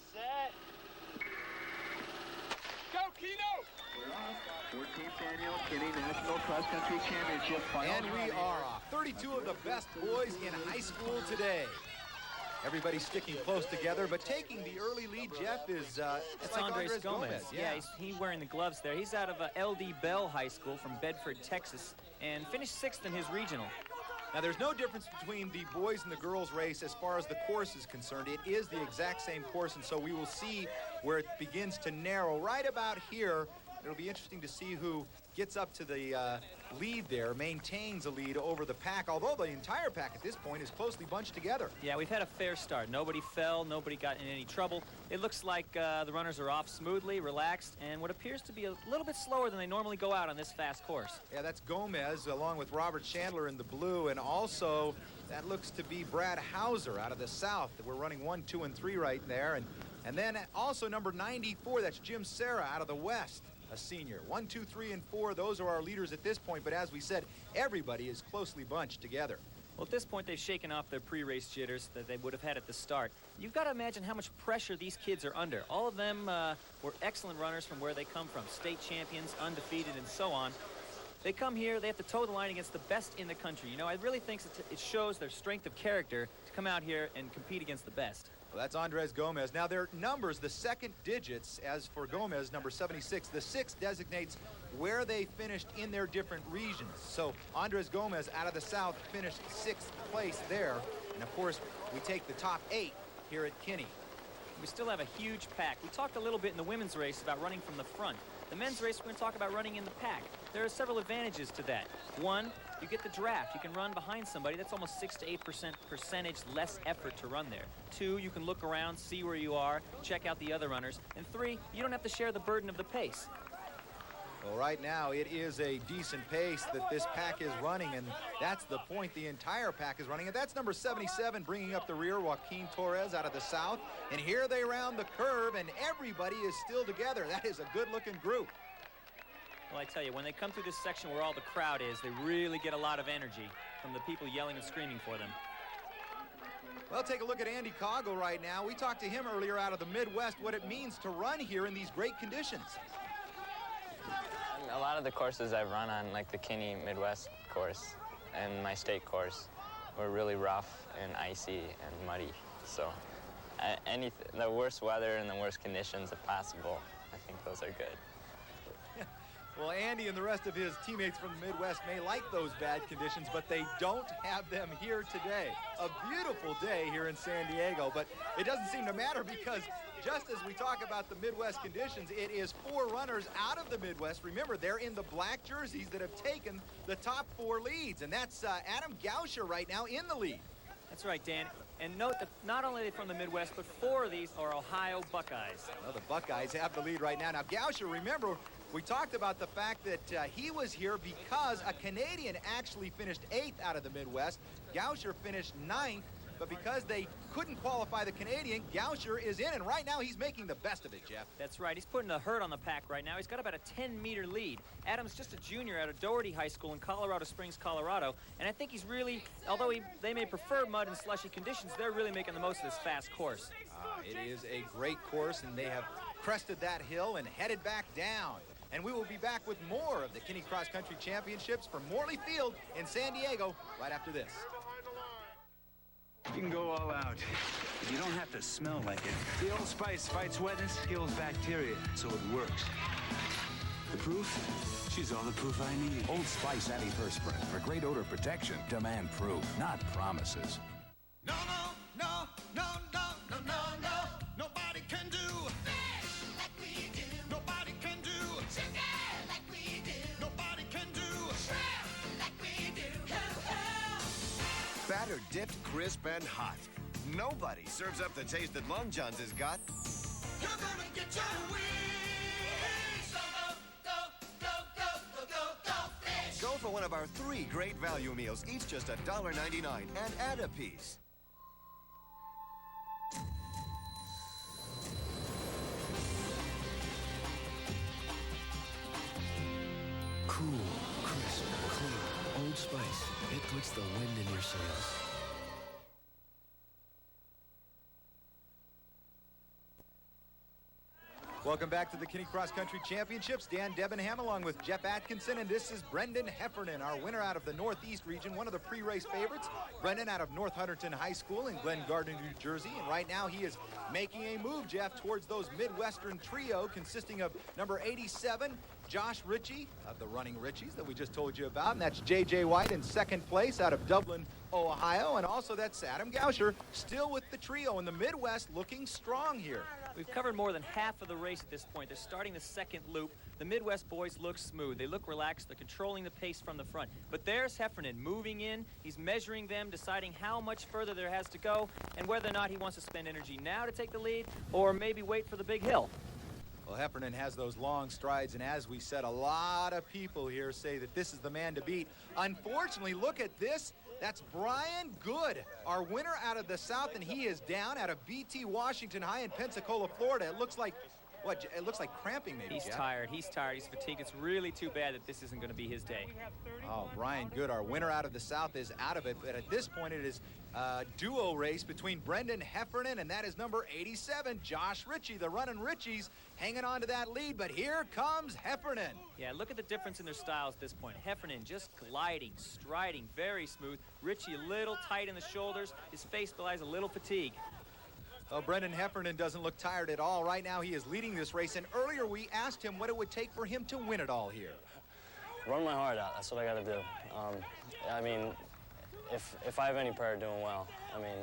Go, Keno! We're off. 14th Annual Kinney National Cross Country Championship. And we are off. 32 of the best boys in high school today. Everybody sticking close together, but taking the early lead, Jeff, is that's like Andres Gomez. Yeah, he's wearing the gloves there. He's out of L.D. Bell High School from Bedford, Texas, and finished 6th in his regional. Now, there's no difference between the boys and the girls race as far as the course is concerned. It is the exact same course, and so we will see where it begins to narrow right about here. It'll be interesting to see who gets up to the lead there, maintains a lead over the pack, although the entire pack at this point is closely bunched together. Yeah, we've had a fair start. Nobody fell, nobody got in any trouble. It looks like the runners are off smoothly, relaxed, and what appears to be a little bit slower than they normally go out on this fast course. Yeah, that's Gomez along with Robert Chandler in the blue, and also That looks to be Brad Hauser out of the South. We're running 1, 2, and 3 right there. And then also number 94, that's Jim Serra out of the West, a senior. 1, 2, 3, and 4, those are our leaders at this point. But as we said, everybody is closely bunched together. Well, at this point, they've shaken off their pre-race jitters that they would have had at the start. You've got to imagine how much pressure these kids are under. All of them were excellent runners from where they come from, state champions, undefeated, and so on. They come here, they have to toe the line against the best in the country. You know, I really think it shows their strength of character to come out here and compete against the best. Well, that's Andres Gomez. Now, their numbers, the second digits, as for Gomez, number 76, the 6 designates where they finished in their different regions. So Andres Gomez out of the South finished 6th place there. And, of course, we take the top 8 here at Kinney. We still have a huge pack. We talked a little bit in the women's race about running from the front. The men's race, we're going to talk about running in the pack. There are several advantages to that. One, you get the draft. You can run behind somebody. That's almost 6 to 8% percentage less effort to run there. 2, you can look around, see where you are, check out the other runners. And 3, you don't have to share the burden of the pace. Well, right now it is a decent pace that this pack is running, and that's the point. The entire pack is running, and that's number 77 bringing up the rear, Joaquin Torres out of the South. And here they round the curve, and everybody is still together. That is a good-looking group. Well, I tell you, when they come through this section where all the crowd is, they really get a lot of energy from the people yelling and screaming for them. Well, take a look at Andy Coggle right now. We talked to him earlier out of the Midwest, what it means to run here in these great conditions. A lot of the courses I've run on, like the Kinney Midwest course and my state course, were really rough and icy and muddy. So the worst weather and the worst conditions if possible, I think those are good. Well, Andy and the rest of his teammates from the Midwest may like those bad conditions, but they don't have them here today. A beautiful day here in San Diego, but it doesn't seem to matter because just as we talk about the Midwest conditions, it is 4 runners out of the Midwest. Remember, they're in the black jerseys that have taken the top 4 leads, and that's Adam Gauscher right now in the lead. That's right, Dan. And note that not only are they from the Midwest, but 4 of these are Ohio Buckeyes. Well, the Buckeyes have the lead right now. Now, Gauscher, remember, we talked about the fact that he was here because a Canadian actually finished 8th out of the Midwest. Gauscher finished 9th, but because they couldn't qualify the Canadian, Gauscher is in, and right now he's making the best of it, Jeff. That's right. He's putting a hurt on the pack right now. He's got about a 10-meter lead. Adam's just a junior out of Doherty High School in Colorado Springs, Colorado, and I think he's really, although they may prefer mud and slushy conditions, they're really making the most of this fast course. It is a great course, and they have crested that hill and headed back down. And we will be back with more of the Kinney Cross Country Championships from Morley Field in San Diego right after this. You can go all out. You don't have to smell like it. The Old Spice fights wetness, kills bacteria, so it works. The proof? She's all the proof I need. Old Spice Antiperspirant. For great odor protection, demand proof, not promises. No, no, no, no, no, no, no, no. Nobody can do fish like we do. Nobody can do chicken like we do. Nobody can do shrimp like we do. Batter dipped, crisp, and hot. Nobody serves up the taste that Long John's has got. You're gonna get your wings. So go fish. Go for one of our 3 great value meals, each just $1.99, and add a piece. Cool, crisp, clean. Old Spice. It puts the wind in your sails. Welcome back to the Kinney Cross Country Championships. Dan Debenham along with Jeff Atkinson, and this is Brendan Heffernan, our winner out of the Northeast region, one of the pre-race favorites. Brendan out of North Hunterdon High School in Glen Gardner, New Jersey, and right now he is making a move, Jeff, towards those Midwestern trio consisting of number 87, Josh Ritchie of the Running Richies that we just told you about, and that's J.J. White in 2nd place out of Dublin, Ohio, and also that's Adam Gauscher still with the trio in the Midwest, looking strong here. We've covered more than half of the race at this point. They're starting the 2nd loop. The Midwest boys look smooth. They look relaxed. They're controlling the pace from the front. But there's Heffernan moving in. He's measuring them, deciding how much further there has to go and whether or not he wants to spend energy now to take the lead or maybe wait for the big hill. Well, Heffernan has those long strides, and as we said, a lot of people here say that this is the man to beat. Unfortunately, look at this That's Brian Good, our winner out of the South, and he is down out of BT Washington High in Pensacola, Florida. It looks like, what, it looks like cramping maybe. He's tired, he's fatigued. It's really too bad that this isn't going to be his day. Oh, Brian Good, our winner out of the South, is out of it, but at this point it is a duo race between Brendan Heffernan and that is number 87, Josh Ritchie. The running Ritchies hanging on to that lead, but here comes Heffernan. Yeah, look at the difference in their styles at this point. Heffernan just gliding, striding, very smooth. Ritchie a little tight in the shoulders. His face belies a little fatigue. Well, Brendan Heffernan doesn't look tired at all. Right now he is leading this race, and earlier we asked him what it would take for him to win it all here. Run my heart out. That's what I got to do. I mean, if I have any prayer of doing well, I mean,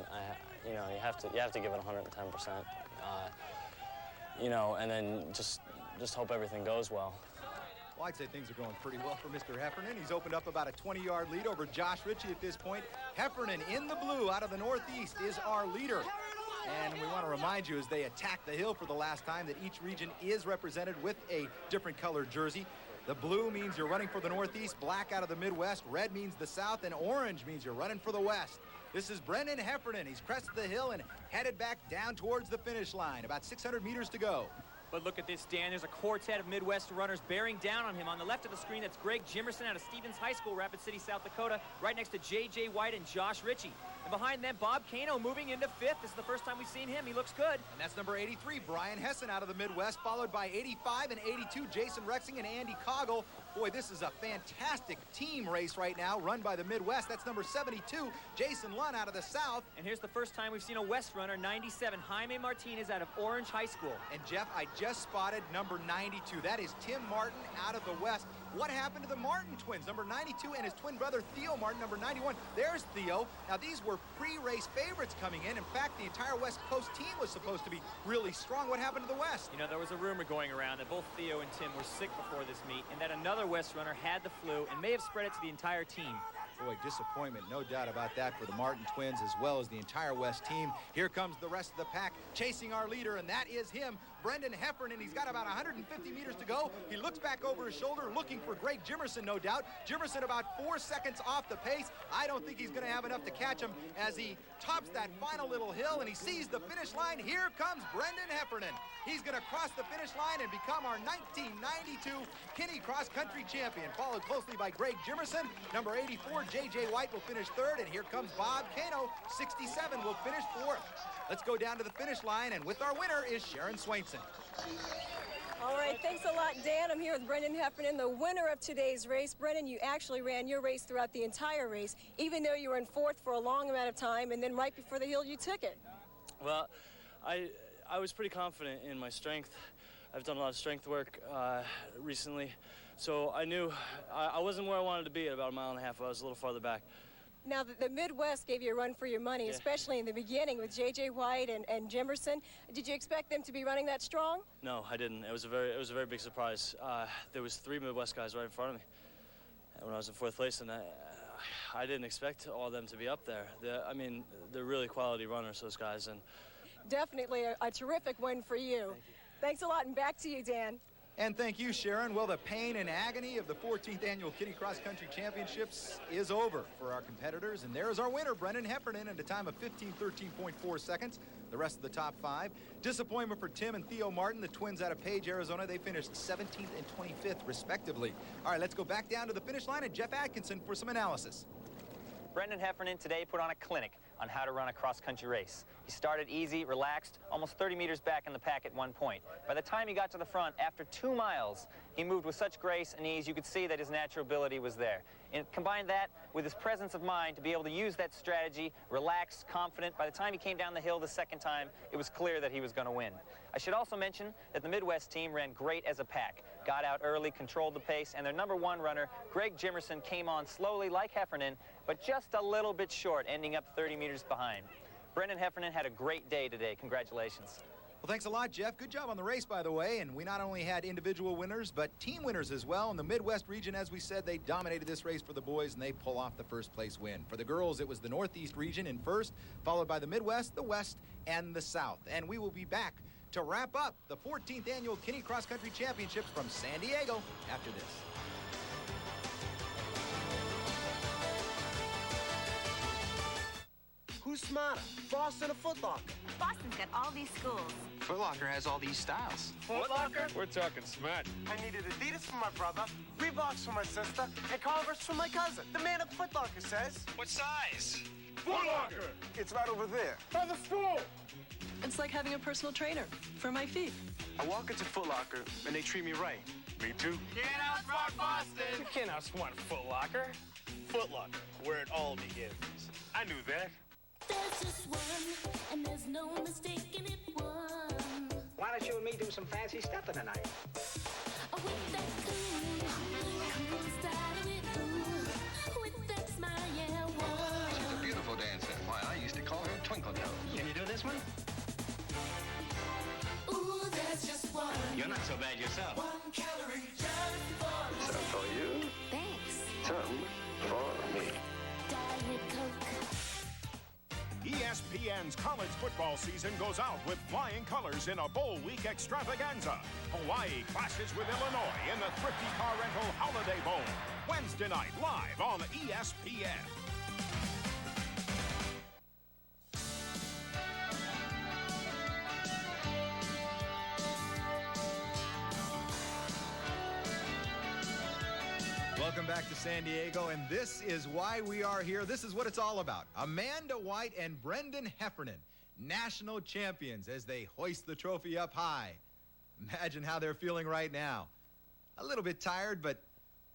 you know, you have to give it 110%. You know, and then just hope everything goes well. Well, I'd say things are going pretty well for Mr. Heffernan. He's opened up about a 20-yard lead over Josh Ritchie at this point. Heffernan in the blue out of the Northeast is our leader. And we want to remind you as they attack the hill for the last time that each region is represented with a different colored jersey. The blue means you're running for the Northeast, black out of the Midwest, red means the South, and orange means you're running for the West. This is Brendan Heffernan. He's crested the hill and headed back down towards the finish line. About 600 meters to go. But look at this, Dan. There's a quartet of Midwest runners bearing down on him. On the left of the screen, that's Greg Jimerson out of Stevens High School, Rapid City, South Dakota, right next to J.J. White and Josh Ritchie. And behind them, Bob Cano moving into 5th. This is the first time we've seen him. He looks good. And that's number 83, Brian Hessen out of the Midwest, followed by 85 and 82, Jason Rexing and Andy Coggle. Boy, this is a fantastic team race right now, run by the Midwest. That's number 72, Jason Lunn out of the South. And here's the first time we've seen a West runner, 97, Jaime Martinez out of Orange High School. And Jeff, I just spotted number 92. That is Tim Martin out of the West. What happened to the Martin twins? Number 92 and his twin brother Theo Martin, number 91. There's Theo. Now, these were pre-race favorites coming in. In fact, the entire West Coast team was supposed to be really strong. What happened to the West? You know, there was a rumor going around that both Theo and Tim were sick before this meet and that another West runner had the flu and may have spread it to the entire team. Boy, disappointment, no doubt about that for the Martin twins as well as the entire West team. Here comes the rest of the pack chasing our leader, and that is him, Brendan Heffernan. He's got about 150 meters to go. He looks back over his shoulder looking for Greg Jimerson, no doubt. Jimerson about 4 seconds off the pace. I don't think he's going to have enough to catch him as he tops that final little hill, and he sees the finish line. Here comes Brendan Heffernan. He's going to cross the finish line and become our 1992 Kinney Cross Country champion, followed closely by Greg Jimerson. Number 84, J.J. White will finish 3rd, and here comes Bob Cano, 67, will finish 4th. Let's go down to the finish line, and with our winner is Sharon Swainson. All right, thanks a lot, Dan. I'm here with Brendan Heffernan, the winner of today's race. Brendan, you actually ran your race throughout the entire race, even though you were in 4th for a long amount of time, and then right before the hill, you took it. Well, I was pretty confident in my strength. I've done a lot of strength work recently, so I knew I wasn't where I wanted to be at about 1.5 miles. I was a little farther back. Now, the Midwest gave you a run for your money, especially in the beginning with J.J. White and Jimerson. Did you expect them to be running that strong? No, I didn't. It was a very big surprise. There was 3 Midwest guys right in front of me when I was in 4th place, and I didn't expect all of them to be up there. I mean, they're really quality runners, those guys. And definitely a terrific win for you. Thanks a lot, and back to you, Dan. And thank you, Sharon. Well, the pain and agony of the 14th Annual Kinney Cross Country Championships is over for our competitors. And there's our winner, Brendan Heffernan, at a time of 15:13.4 seconds. The rest of the top 5. Disappointment for Tim and Theo Martin, the twins out of Page, Arizona. They finished 17th and 25th, respectively. All right, let's go back down to the finish line and Jeff Atkinson for some analysis. Brendan Heffernan today put on a clinic on how to run a cross-country race. He started easy, relaxed, almost 30 meters back in the pack at one point. By the time he got to the front, after 2 miles, he moved with such grace and ease, you could see that his natural ability was there. And combine that with his presence of mind to be able to use that strategy, relaxed, confident. By the time he came down the hill the second time, it was clear that he was going to win. I should also mention that the Midwest team ran great as a pack, got out early, controlled the pace, and their number 1 runner, Greg Jimerson, came on slowly like Heffernan, but just a little bit short, ending up 30 meters behind. Brendan Heffernan had a great day today. Congratulations. Well, thanks a lot, Jeff. Good job on the race, by the way. And we not only had individual winners, but team winners as well. In the Midwest region, as we said, they dominated this race for the boys, and they pull off the first place win. For the girls, it was the Northeast region in first, followed by the Midwest, the West, and the South. And we will be back to wrap up the 14th Annual Kinney Cross Country Championships from San Diego after this. Who's smarter, Boston or Foot Locker? Boston's got all these schools. Foot Locker has all these styles. Foot Locker? We're talking smart. I needed Adidas for my brother, Reeboks for my sister, and Converse for my cousin. The man at Foot Locker says... What size? Foot Locker! It's right over there. By the school! It's like having a personal trainer for my feet. I walk into Foot Locker, and they treat me right. Me too. Can't outsmart Boston! You can't outsmart Foot Locker. Foot Locker, where it all begins. I knew that. There's just one, and there's no mistaking it one. Why don't you and me do some fancy stepping tonight? Oh, with that cool style of it, ooh, with that smile, yeah, one. She's a beautiful dancer. Why, I used to call her Twinkle Toes. Can you do this one? Ooh, there's just one. You're not so bad yourself. 1 calorie, just for Some for you, Thanks. some for me. Diet Coke. ESPN's college football season goes out with flying colors in a bowl week extravaganza. Hawaii clashes with Illinois in the Thrifty Car Rental Holiday Bowl. Wednesday night, live on ESPN. Welcome back to San Diego, and this is why we are here. This is what it's all about. Amanda White and Brendan Heffernan, national champions, as they hoist the trophy up high. Imagine how they're feeling right now. A little bit tired, but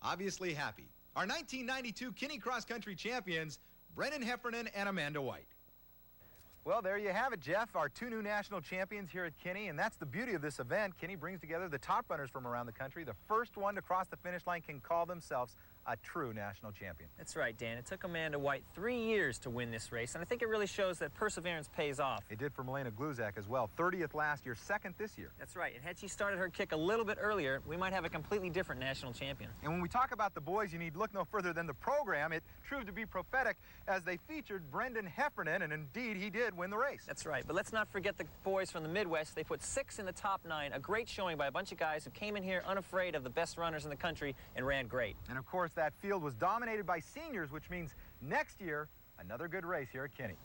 obviously happy. Our 1992 Kinney Cross Country champions, Brendan Heffernan and Amanda White. Well, there you have it, Jeff, our 2 new national champions here at Kinney, and that's the beauty of this event. Kinney brings together the top runners from around the country. The first one to cross the finish line can call themselves a true national champion. That's right, Dan. It took Amanda White 3 years to win this race, and I think it really shows that perseverance pays off. It did for Milena Gluzak as well. 30th last year, 2nd this year. That's right, and had she started her kick a little bit earlier, we might have a completely different national champion. And when we talk about the boys, you need look no further than the program. It proved to be prophetic as they featured Brendan Heffernan, and indeed he did win the race. That's right, but let's not forget the boys from the Midwest. They put 6 in the top 9, a great showing by a bunch of guys who came in here unafraid of the best runners in the country and ran great. And of course, that field was dominated by seniors, which means next year, another good race here at Kinney.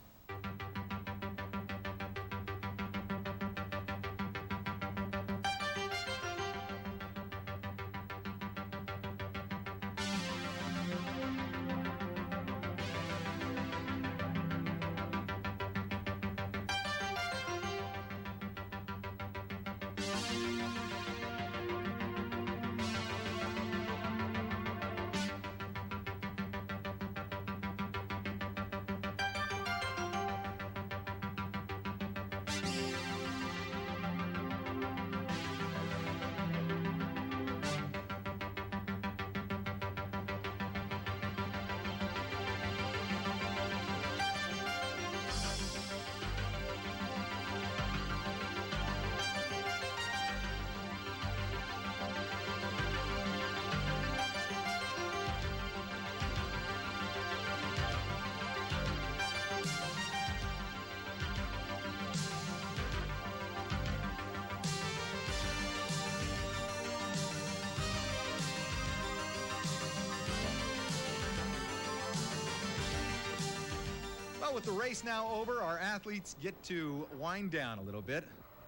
Well, with the race now over, our athletes get to wind down a little bit.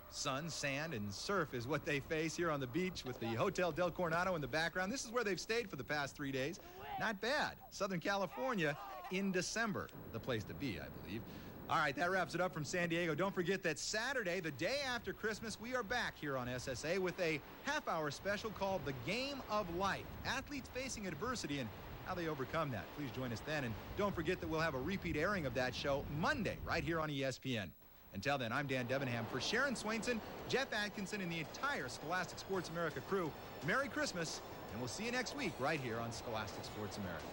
Sun, sand, and surf is what they face here on the beach with the Hotel Del Coronado in the background. This is where they've stayed for the past 3 days. Not bad. Southern California in December, the place to be, I believe. All right, that wraps it up from San Diego. Don't forget that Saturday, the day after Christmas, we are back here on SSA with a half-hour special called The Game of Life. Athletes facing adversity and how they overcome that. Please join us then. And don't forget that we'll have a repeat airing of that show Monday right here on ESPN. Until then, I'm Dan Debenham. For Sharon Swainson, Jeff Atkinson, and the entire Scholastic Sports America crew, Merry Christmas, and we'll see you next week right here on Scholastic Sports America.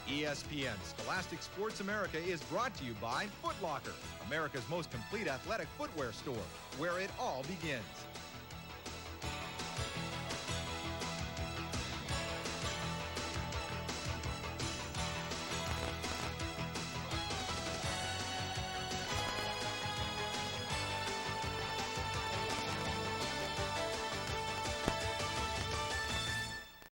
ESPN Scholastic Sports America is brought to you by Foot Locker, America's most complete athletic footwear store, where it all begins.